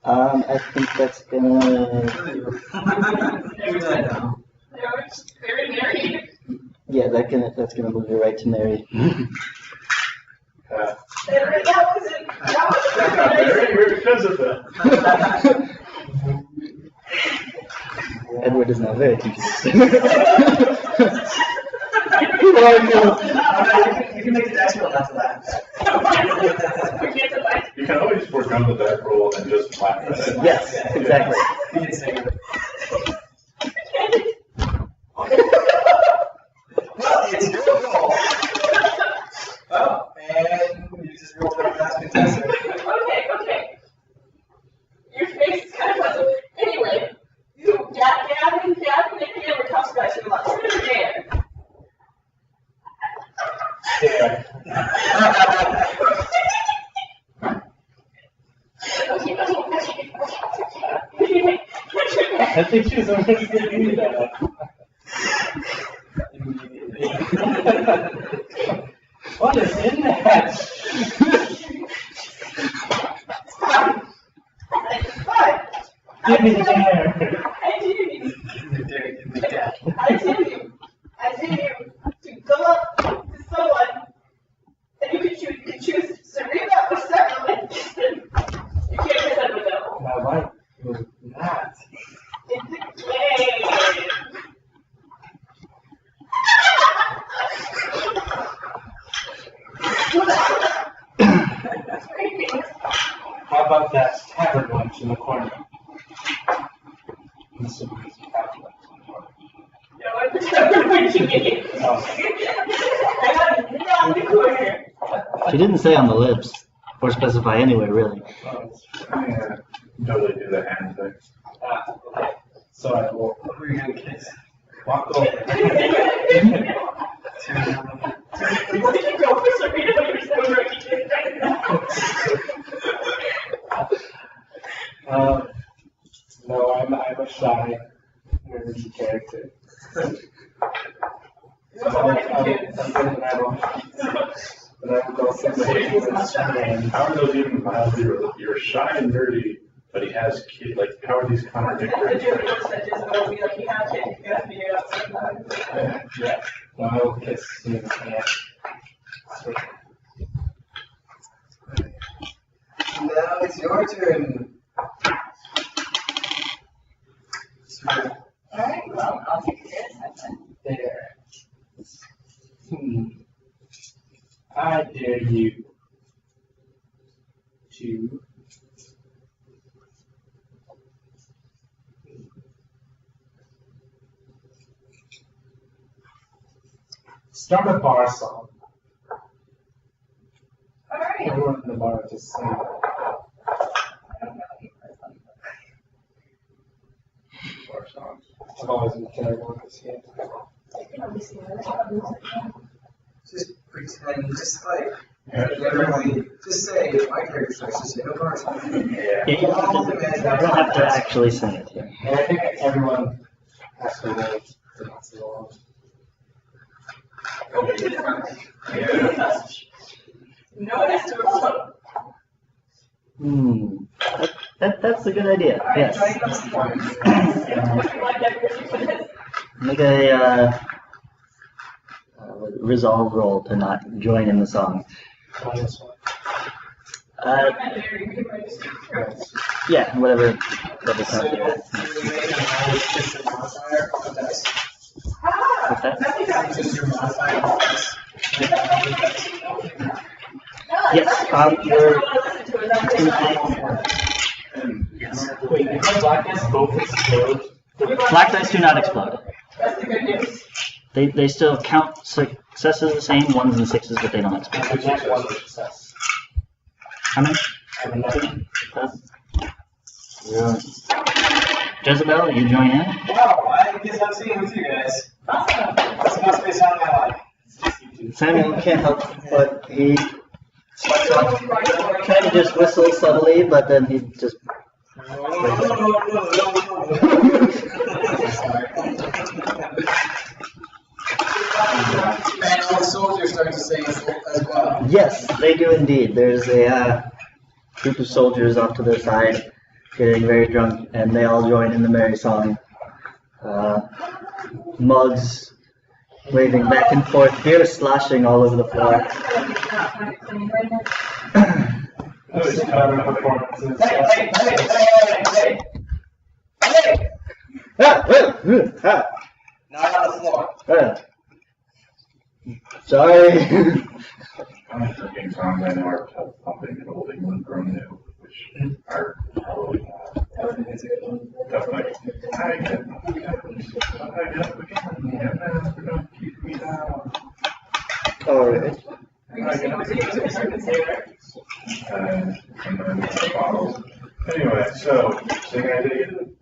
I think that's gonna. Very married. Yeah, that's gonna move you right to Mary. Yeah. That wasn't Very because of that. Edward is now very confused. You can make the dice roll after that. You can always forego the die roll and just laugh at it. Yes, exactly. You can say it. Well, it's your roll. Oh, and you just rolled that last contestant. Okay. Your face is kind of puzzled. Anyway, you Gavin, and Cameron talks about you a lot. Who's there? Yeah. I think she's already getting that. What is in that? Give me the dare. I dare you to go up to someone, and you can choose Serena or Settlement. You can't miss that with them. My wife was not. It's a game. How about that tavern lunch in the corner? This would be tavern lunch in the corner. No, it's a separate game. Oh. I got it on the corner. She didn't say on the lips, or specify anywhere really. Yeah, totally do the hand thing. Ah, okay. So I will Who are you going to kiss? walk over. What did you go for Serena when you're so ready to right now? No, I'm a shy, nerdy character. I'm good when I roll. But I will go somewhere that's shy. How are those even mildly related? You're shy and nerdy, but he has kids. Like, how are these contradictory? Yeah. No, I will kiss you in the hand. Now it's your turn. Alright, well, I'll take care of that. There. I dare you to start a bar song. Alright. Everyone in the bar just sing. I don't know you personally. Bar songs. I've always been terrible at this game. Just pretend, just like, everybody, just say, my character starts to say, no bars. Yeah. Yeah, you don't have to actually sing it here. And I think everyone actually knows to not sing along. No one has to respond. That's a good idea. Yes. Make a resolve roll to not join in the song. Minus one. Yeah, whatever So, sounds you good. make an always kiss your modifier of dice. What's that? Just your modifier of dice. Yes, you're Wait, you have black dice both explode? black dice do not explode. That's the good news. They still count successes the same, 1s and 6s, but they don't I explode. get one success. How many? 11. Jezebel, you join in? Wow, I guess I'm singing with you guys. This must be a song I like. Samuel can't help but he Trying to just whistle subtly, but then he just. And all the soldiers start to sing as well. Yes, they do indeed. There's a group of soldiers off to the side, getting very drunk, and they all join in the merry song. Mugs waving back and forth, beer sloshing all over the floor. Those better performances. Not on the floor. Sorry. I'm thinking songs I know are pumping and old England grown new, which are probably definitely. I get up again, don't keep me down. Alright. Bottles. Anyway, so sing I did again.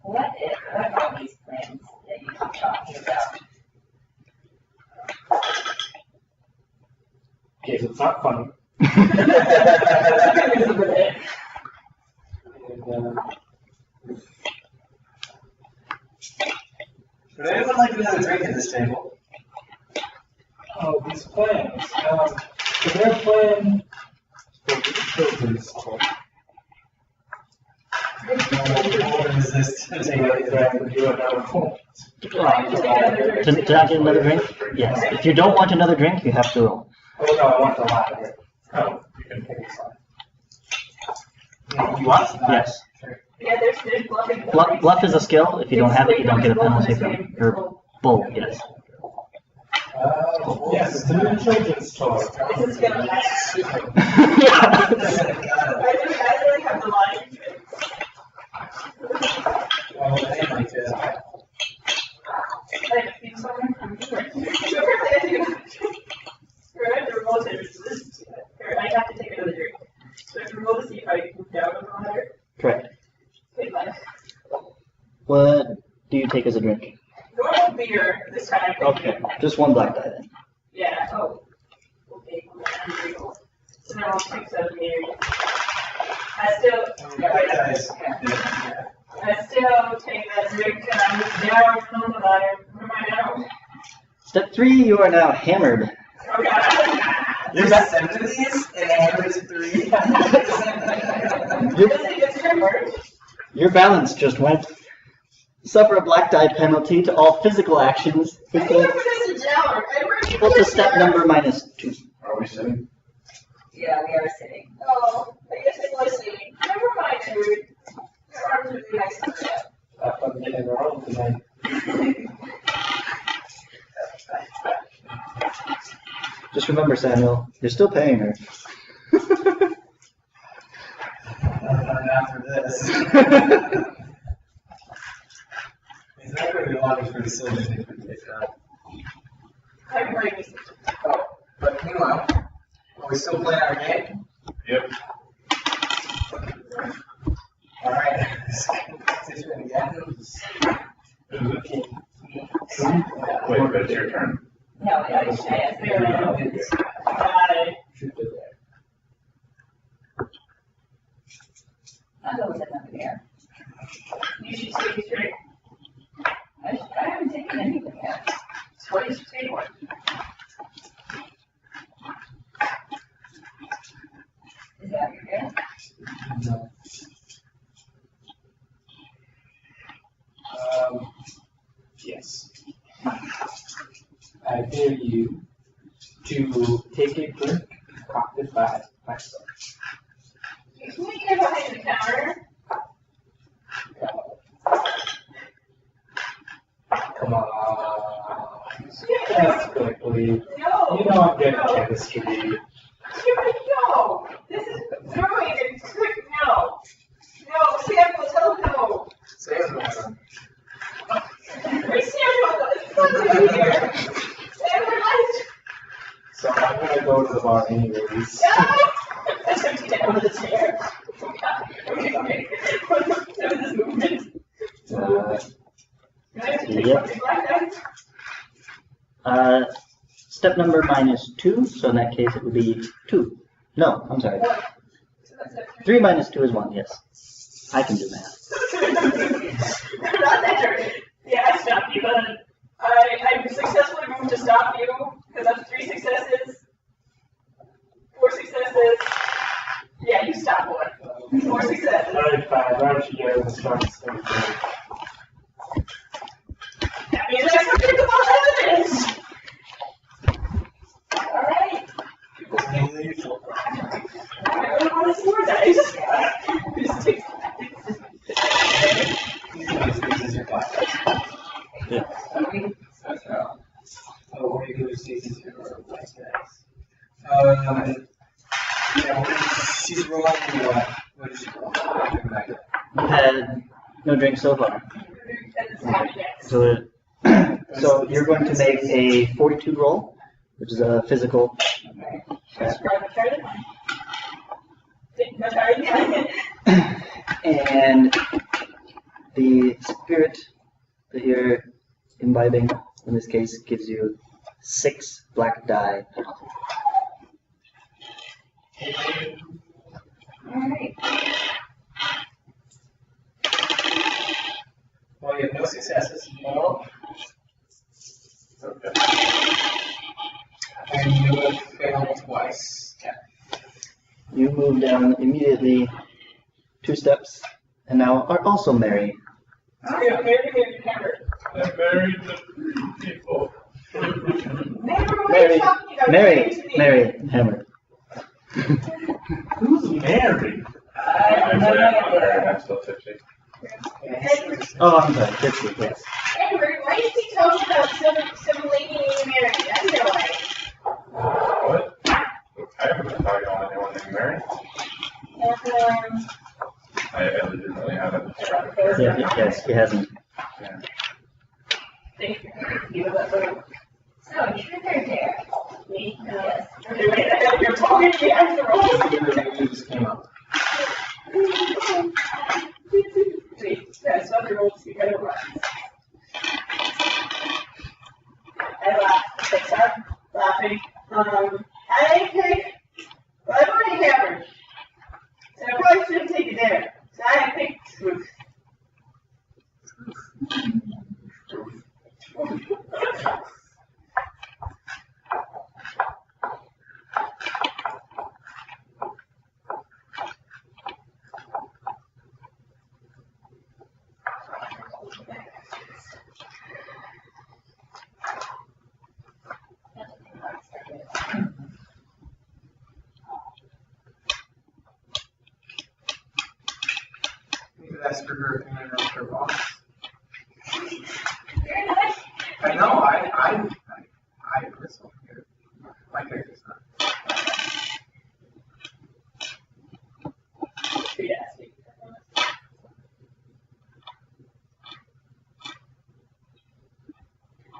What are these plans that you keep talking about? Okay, so it's not funny. Would anyone like another drink at this table? Oh, these plans. So they're playing for the children's talk. What is this? Take and do another point. To not get another drink? Yes. If you don't want another drink, you have to roll. Oh no, I want the latter. Oh, You can take this one. You want? Yes. Yeah, there's bluffing. Bluff is a skill. If you don't have it, you don't get a penalty from your bull. Yes. Yes, it's a new children's toy. This is gonna last. Yeah. I really have the line. Oh, they might do that. I think so. I have to take another drink. So I have to roll to see if I move down on the ladder. Correct. Take mine. What do you take as a drink? Normal beer this time. Okay. Just one black die then. Yeah. Oh. Okay. So now I'll take 7 beer. I still take that drink and I move down from the ladder. Where am I now? Step 3, you are now hammered. Oh god. There's 70s and average 3. Your balance just went. Suffer a black die penalty to all physical actions equal to step number -2. Are we sitting? Yeah, we are sitting. Oh, I guess I'm listening. Never mind, dude. Your arms would be nice to that. Have fun getting around tonight. Just remember, Samuel, you're still paying her. After this. It's not going to be long for the soldiers to get that. I'm ready. Oh, but meanwhile, are we still playing our game? Yep. Alright. Again. Wait, but it's your turn. No, I asked. I'll go with another beer. You should take a drink. I haven't taken anything yet. So you should take one. Is that your beer? No. Yes. I dare you to take a drink concocted by myself. Can we get behind the counter? Come on. Yes, quickly. No. You know I'm good at chemistry. No. This is throwing it. Quick, no. No, Samuel, tell him no. Samuel. Where's Samuel? It's over here. Samuel, light. So I'm gonna go to the bar anyways. No. That's empty down under the chair. Okay. this movement. Yep. Step number -2, so in that case it would be 2. No, I'm sorry. 3 minus 2 is 1, yes. I can do math. Not that turn. Yeah, I stopped you, but I successfully moved to stop you, because that's 3 successes, 4 successes. Yeah, you stop one. 4 successes. Alright, fine. Why don't you get in the start? That means I forget about evidence. Alright. I'm going on this more dice. Just take Yeah. Oh, what do you do with Stacey's here? Yeah, she's rolling what? What is she rolling? You had no drink so far. So, so you're going to make a 42 roll, which is a physical. And the spirit that you're imbibing, in this case, gives you 6 black die. Alright. Well, you have no successes. No. Okay. And you have failed twice. Okay. You move down immediately 2 steps, and now are also merry. I married the 3 people. Mary, hammer. Who's Mary? I'm married, I'm still tipsy. Oh, I'm sorry, 50, yes. Edward, why is he talking about some lady named Mary? That's no way. What? I haven't been talking about anyone named Mary. I didn't really have it. Yeah, yes, he hasn't. Yeah. Thank you. So, trigger dare. Me? Yes. You're talking to me after all. You just came up. That's not the rules. You gotta run. I laugh. They start laughing. I pick. Well, I've already hammered. So I probably shouldn't take it there. So I picked truth. You could ask for her opinion on her boss. Very nice. I know, I personally care. My character's not.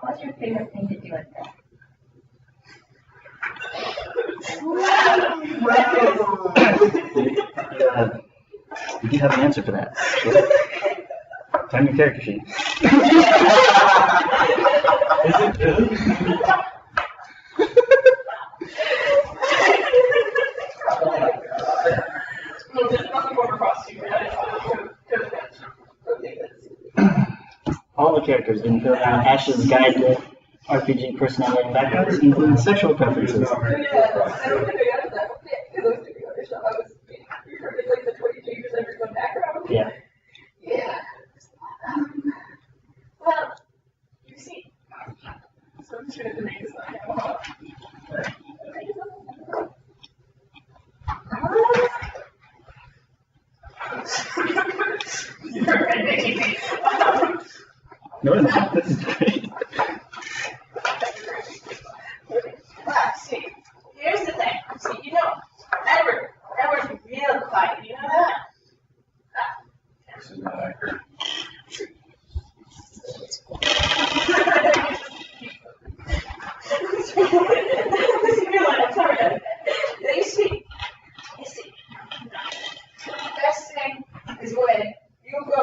What's your favorite thing to do at that? You do have an answer for that. Find your character sheet. Is it really? All the characters in Ash's guide to RPG personality and backgrounds include sexual preferences. I don't think I got that. Because those two others, it's like the 20 changes every one background. Yeah. Yeah. Well, you see. So I'm just going to make this not go up. You're right, Nikki. No, this is great. See, here's the thing. See, you know, Edward's real quiet. You know that? This is not accurate. I'm sorry. You see, the best thing is when you go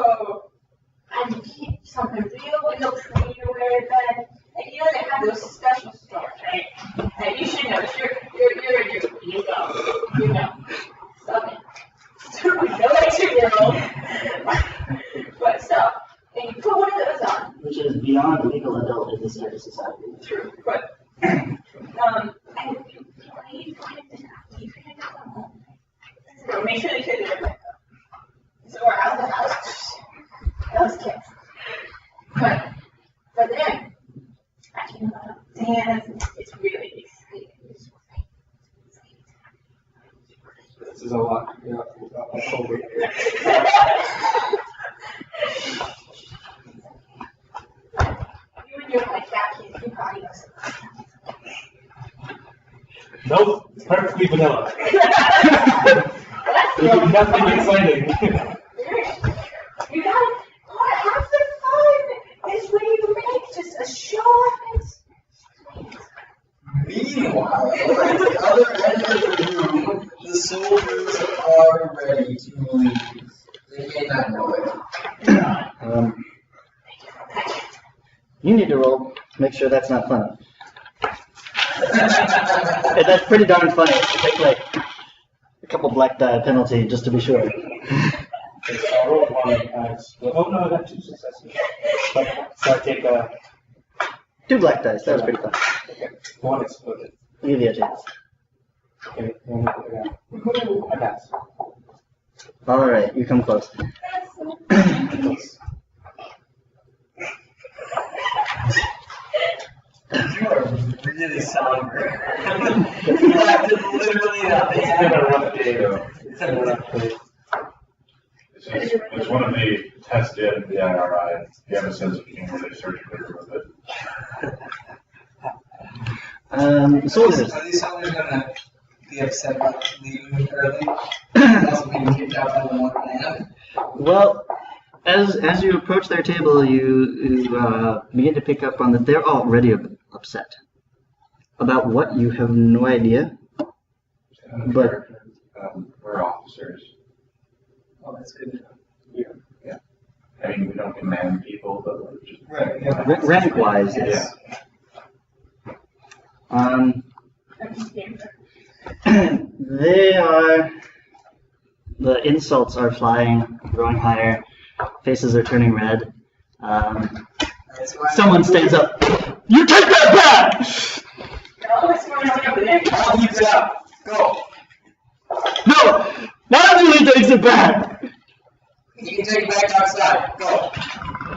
this type of society. True, but I So make sure they take their back up. So we're out of the house. Those kids. But then, I came up and it's really exciting. This is a lot. Yeah, I'll hold it. You and your like that kid, you probably know something. Nope, it's perfectly vanilla. That's There's nothing exciting. You gotta, have the fun is when you make just a show of it. meanwhile, at the other end of the room, the soldiers are ready to leave. They may not know it. You need to roll to make sure that's not funny. And that's pretty darn funny. Take like a couple black die penalty just to be sure. Okay, so I rolled one as well. Oh no, I got 2 successes. So I take 2 black dice. That was pretty fun. okay, 1 exploded. I'll give you a chance. Okay, and I pass. All right, you come close. You are really somber. You acted literally nothing. It's been a rough day though. It's been a rough day. It's one of the tests in the IRI. If you have a sense of humor, they surgically remove it. Soldiers. Are these soldiers gonna be upset about leaving early? Also being kicked out by the one man? Well, as you approach their table, you begin to pick up on that they're already upset about what you have no idea. But We're officers. Oh, that's good. Yeah. I mean, we don't command people, but we're just. Right, yeah. rank-wise, Yeah. They are. The insults are flying, growing higher. Faces are turning red. Someone stands up. You take that back! No, it's going on over there. I'll keep it up. Go. No! Not everybody takes it back! You can take it back outside. Go.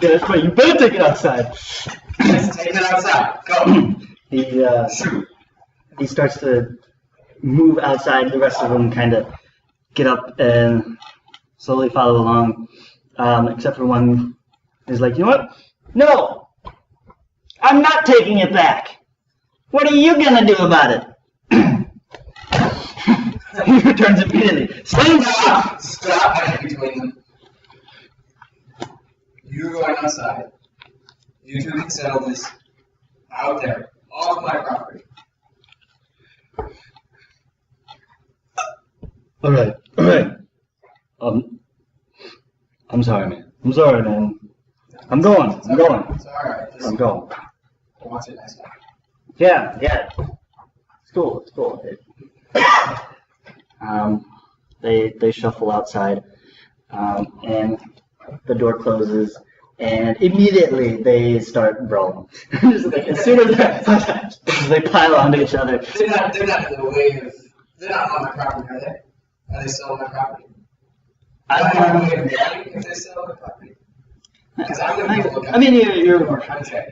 Yeah, that's right. You better take it outside. Just take it outside. Go. He starts to move outside. The rest of them kind of get up and slowly follow along, except for one who's like, you know what? No! I'm not taking it back! What are you gonna do about it? He returns immediately. Stop! Stop between them. You're going outside. You two can settle this out there, off my property. All right. I'm sorry, man. It's alright. I'm going. It's alright. I'm going. Watch it next time. Yeah. It's cool. They shuffle outside, and the door closes, and immediately they start brawling. Just like, as soon as they pile onto each other. They're not in the way of. They're not on my property, are they? Are they still on my property? Am I in the way of running if they're still on my property? Because I'm going to look at I mean, you're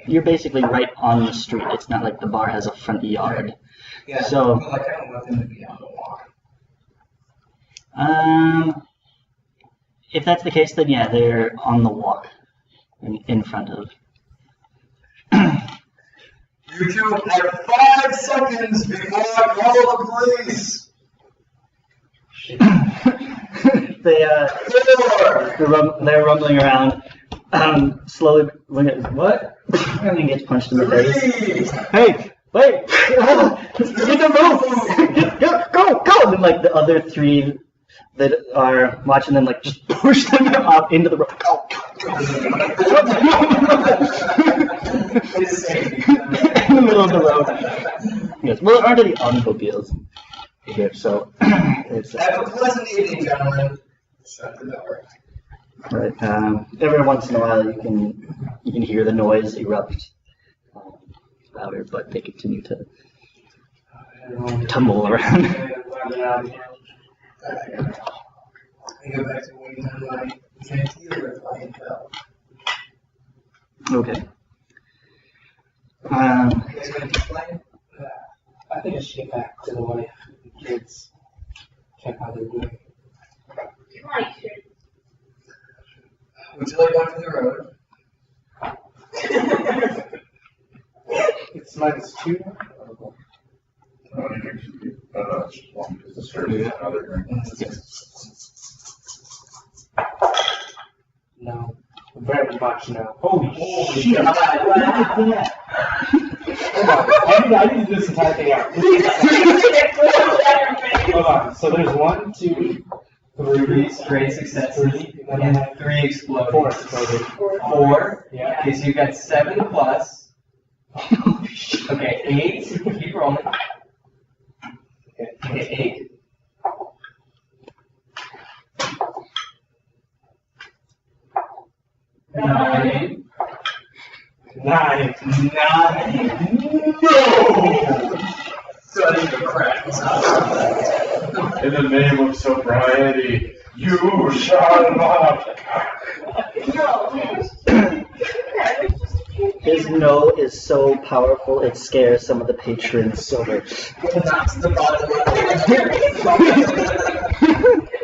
you're basically right on the street. It's not like the bar has a front yard. Yeah, So- but like, I don't want them to be on the walk. If that's the case, then yeah, they're on the walk in front of. You two have 5 seconds before I call the police! They're rumbling around, slowly. What? And then gets punched in the face. 3! Hey, wait! Get the move! Go! And then like the other 3 that are watching them, like just push them up into the road. Go! In the middle of the road. Yes. Well, there aren't any automobiles here, so it's Have a pleasant evening, gentlemen. Shut the door. right. Every once in a while, you can hear the noise erupt louder, but they continue to tumble around. I go back to waiting on my canteen or my intel. Okay. You guys want to explain? I think I should get back to the wife and kids. Check how they're doing. Come on, you Would you like one for the road? It's -2. Just one because the service and another drink. No. Very much no. Holy shit! shit. Look at that! Hold on. I need to do this entire thing out. Hold on. So there's 1, 2, 3. Great success. 3. And then I And have 3 exploded. 4 exploded. 4. Yeah. Okay, so you've got 7 plus. Okay, 8. Keep rolling. Okay, 8. Nine. 9. No! Studying the crap. In the name of sobriety, you shall not. His no is so powerful it scares some of the patrons over. Knocks the bottom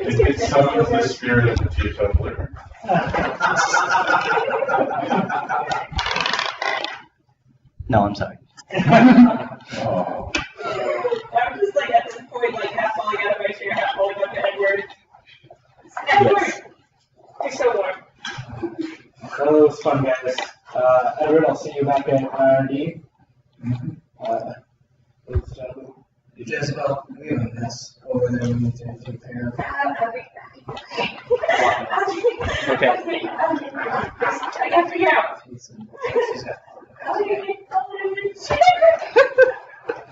It summons the spirit of the teetotaler. No, I'm sorry. Oh. I'm just like at this point, like half falling out of my chair, half falling up to Edward. Edward! Yes. You're so warm. That was fun, guys. Edward, I'll see you back at IRD. Ladies and gentlemen. Jezebel, we have a mess over there we need to take care of. Okay. I gotta figure out.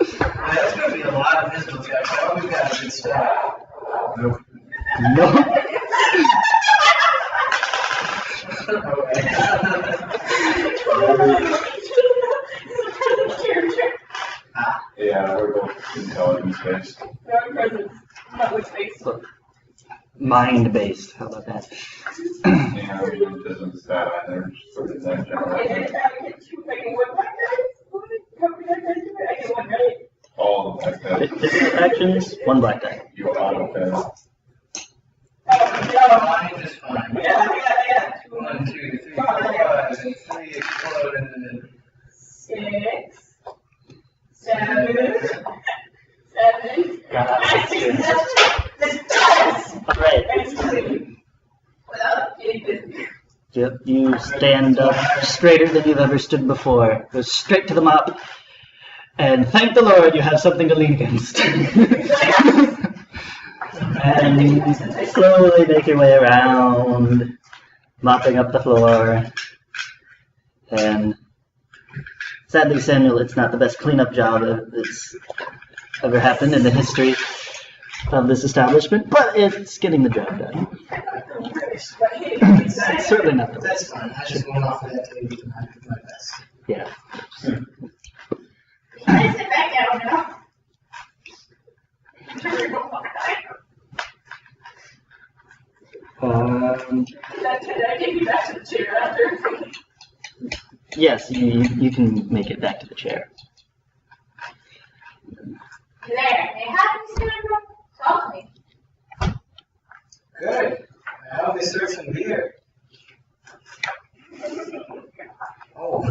That's going to be a lot of physical checks. I hope we've got a good start. No. Yeah, we're both intelligence based. No presence. Not with space. Mind-based. How about that? Yeah, we don't business that either. Just sort of that general. I get two, I get one black guy. How many black guys do it? I get one, right? All of that. Business actions, one black die. You auto fail. Oh, no. Mine is fine. Yeah. 1, 2, 3, 4, 5, and 3 explode and then 6, 7, 7. God, This does! Right. And it's clean. Without getting busy. Yep, you stand up straighter than you've ever stood before. Go straight to the mop. And thank the Lord you have something to lean against. And slowly make your way around, mopping up the floor. And sadly, Samuel, it's not the best cleanup job that's ever happened in the history of this establishment, but it's getting the job done. It's certainly not the that's best. fine. I just went off of that table tonight with my best. Yeah. Can I sit back down now? Did I take you back to the chair after? Yes, you can make it back to the chair. There. Hey, how do you stand up? Talk to me. Good. I hope they serve some beer. Oh.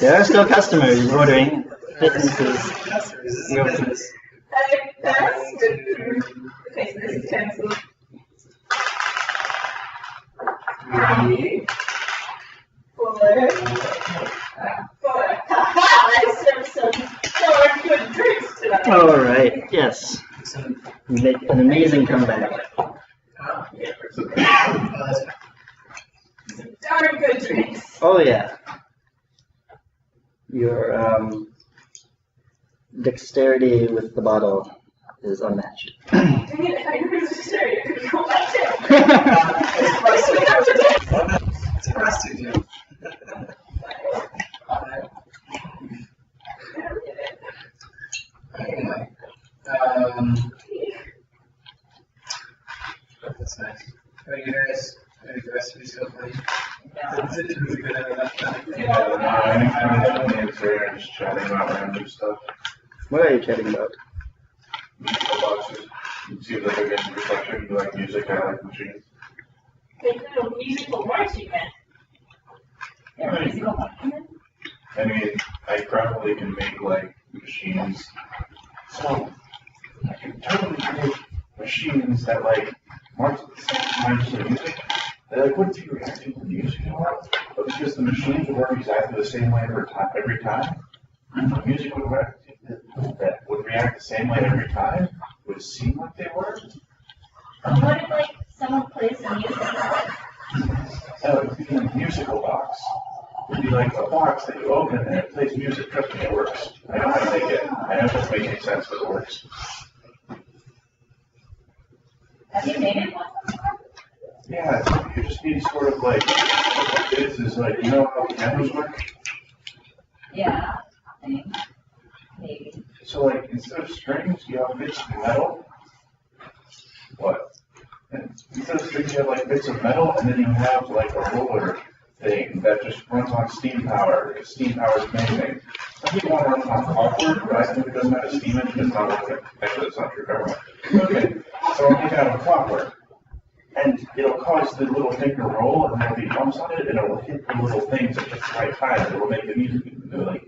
There are still customers ordering. Businesses. Yours. That's good. Okay, so this is canceled. 3, 4, 4. Haha! I served some darn good drinks tonight. All right. Yes. You make an amazing comeback. Darn good drinks. Oh yeah. Your dexterity with the bottle is unmatched. Dang it, if I knew this was scary, I could go back there. It's a prostitute. Anyway, that's nice. How are you guys? How are the rest of you still playing? Is it too good at enough time? I'm just chatting about random stuff. What are you chatting about? Musical boxes. You see like a good reflection. You like music, I like machines. There's no musical marching band. Yeah, musical document. I mean, I probably can make like machines. So I can totally create machines that like march at the same time as the music. They like wouldn't be reacting to the music at all, but because the machines would work exactly the same way every time, the music would react the same way every time. Would seem like they were. What if like someone plays the music? That would be a musical box. It'd be like a box that you open and it plays music. Trust me, it works. I know how to make it. I know it doesn't make any sense, but it works. Have you made it once before? Yeah, you just need sort of like, what it is like, you know how pianos work? Yeah, I think maybe. So like, instead of strings, you have bits of metal. What? And instead of strings, you have like bits of metal, and then you have like a roller thing that just runs on steam power, because steam power is amazing. Some people want to run on clockwork, but I think it doesn't have a steam engine, it's not working. Actually, it's not true, government. Okay, so I'm making out of clockwork. And it'll cause the little thing to roll, and there'll be bumps on it, and it'll hit the little things at just the right time, and it'll make the music go like.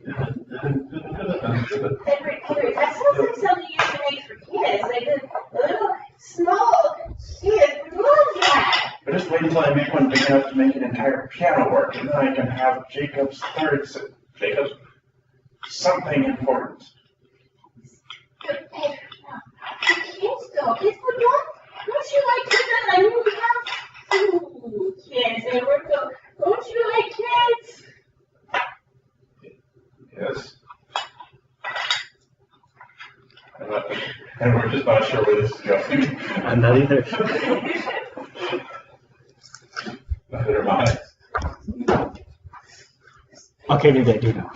Henry, that sounds like something you used to make for kids. Like the little small kids would love that. But just wait until I make one big enough to make an entire piano work, and then I can have Jacob's something important. Kids though, kids would love. Don't you like kids? I mean, we have 2 kids, and don't you like kids? Yes. And we're just not sure where this is going. I'm not either. Neither am I. Okay, maybe I do know.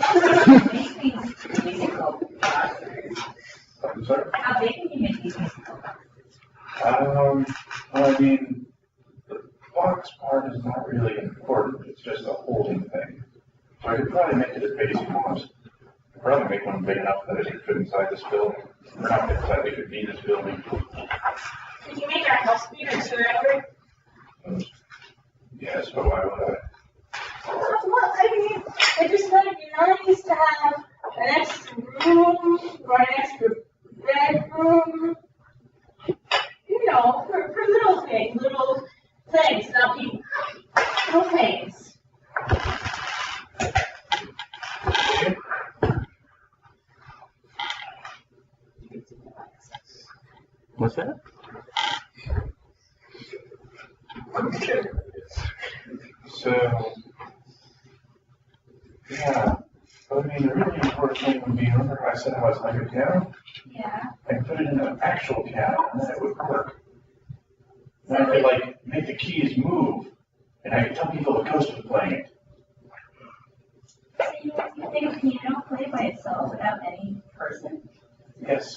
Make these musical boxes. I'm sorry? How big can you make these musical boxes? Well, I mean, the box part is not really important. It's just a holding thing. So I could probably make it as big as you want. I could probably make one big enough that it could fit inside this building. Or not fit inside, it could be this building. Did you make our house bigger so ever? Yes, but why would I? Well, I mean, I just thought it'd be nice to have an extra room or an extra bedroom. You know, for little things, not people. Little things. What's that? Okay. So, yeah. But I mean, the really important thing would be, remember I said how it's like a piano? Yeah. I could put it in an actual piano, and then it would work. And I could, like, make the keys move, and I could tell people the coast was playing it. So you think a piano play by itself without any person? Yes.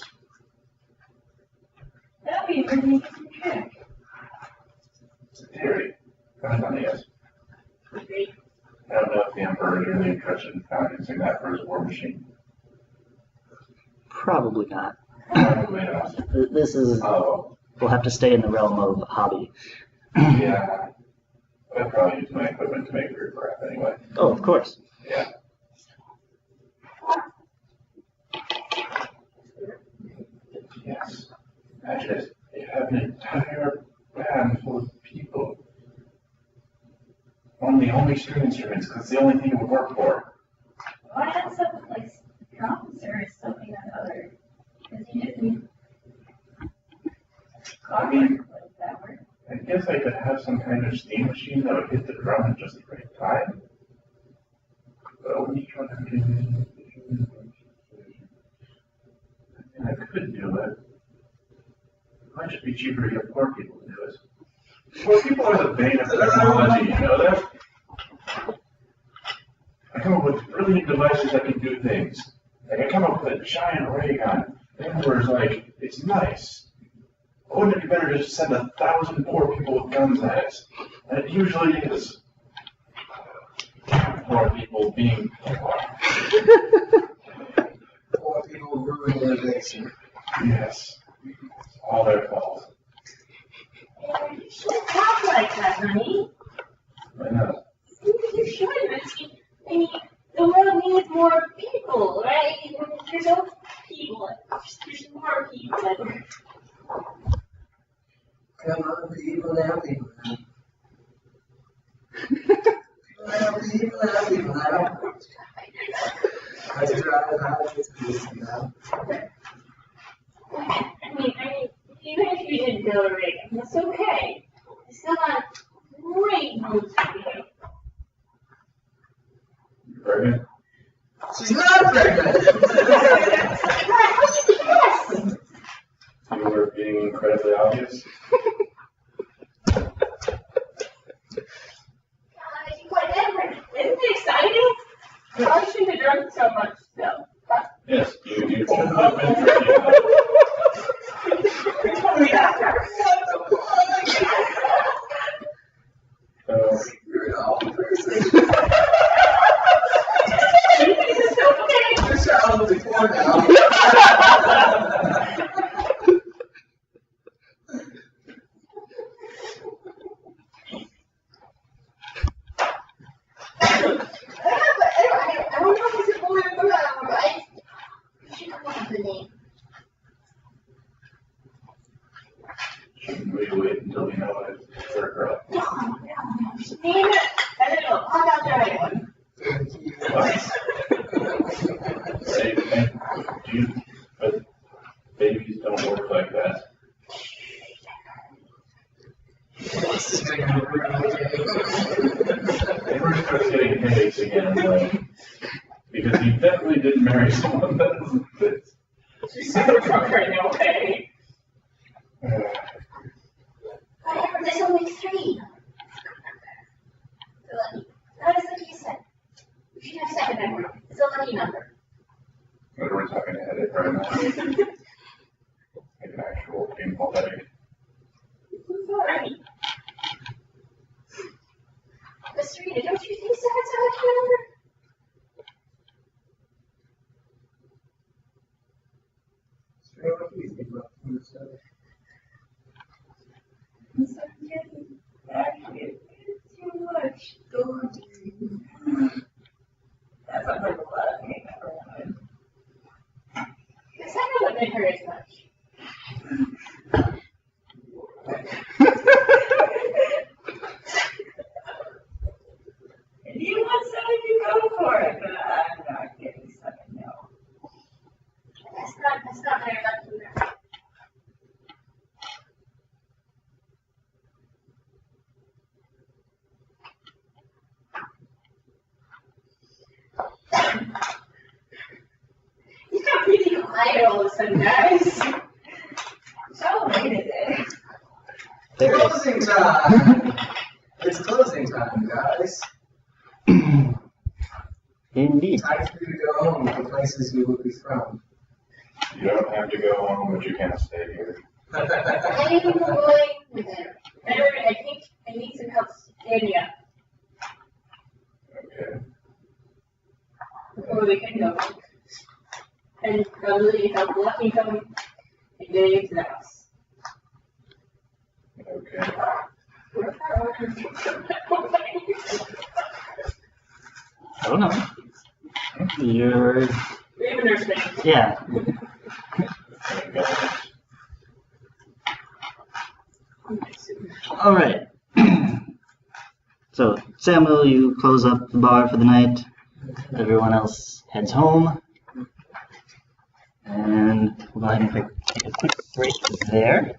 That would be a really interesting trick. It's a theory. Kind of funny, yes. Agreed. I don't know if the Emperor is really interested in financing that for his war machine. Probably not. Probably not. This is, Oh, we'll have to stay in the realm of hobby. yeah. I'd probably use my equipment to make weird crap anyway. Oh, of course. Yeah. Yes. Imagine it. You have an entire band full of people. Only string instruments, because it's the only thing it would work for. Why not something like drums or something or other? Because you just need I mean, like that work. I guess I could have some kind of steam machine that would hit the drum at just the right time. But I wouldn't try to do I could do it. It might just be cheaper to get poor people to do it. Poor people are the bane of technology, you know that? brilliant devices that can do things. Like, I come up with a giant ray gun. Everyone's like, it's nice. Wouldn't it be better to just send 1,000 poor people with guns at it? And it usually is. Poor people being Poor people ruin innovation. yes. It's all their fault. You shouldn't talk like that, honey. Why not? You shouldn't. I mean, the world needs more people, right? There's no people. There's more people. Come on, people now, people now. People now. I drive out this piece now. I mean, even if you didn't build a rig, that's okay. It's still not great moves to do. You pregnant? She's not pregnant! Yes! You were being incredibly obvious. Whatever. Isn't it exciting? I shouldn't have drunk so much, though. Yes, you both have been drinking. Tell me after. You're an awful person. This is so okay. You're child before now. I don't know if it's a boy or a girl, right? You should come up with a name. Shouldn't we wait until we know it's a girl? No. Just name it. I don't know. I'll out the right one. But babies don't work like that. This is making me really We're just getting headaches again, because you definitely didn't marry someone that isn't this. She's super drunk right now, okay? Whatever, there's only 3. How does the key set? We should have 7 number. It's a lucky number. But we're talking a headache right now. Like an actual painful headache. Sorry. Mr. Rita, don't you think 7's a lucky number? Too much. That sounds like a lot of me. Guess I don't make her as much. If you want 7, you go for it, but I'm not getting 7, no. That's not very lucky number. You got pretty quiet all of a sudden, guys. So late is it? Closing time! It's closing time, guys. Indeed. Time for you to go home to places you will be from. You don't have to go home, but you can't stay here. I am going with her. I think I need some help standing up Okay. before we can go. And probably help walking home and getting into the house. Okay. Where's our order? I don't know. You're, We have a nurse man. yeah. All right. So, Samuel, you close up the bar for the night. Everyone else heads home. And we'll go ahead and take a quick break there.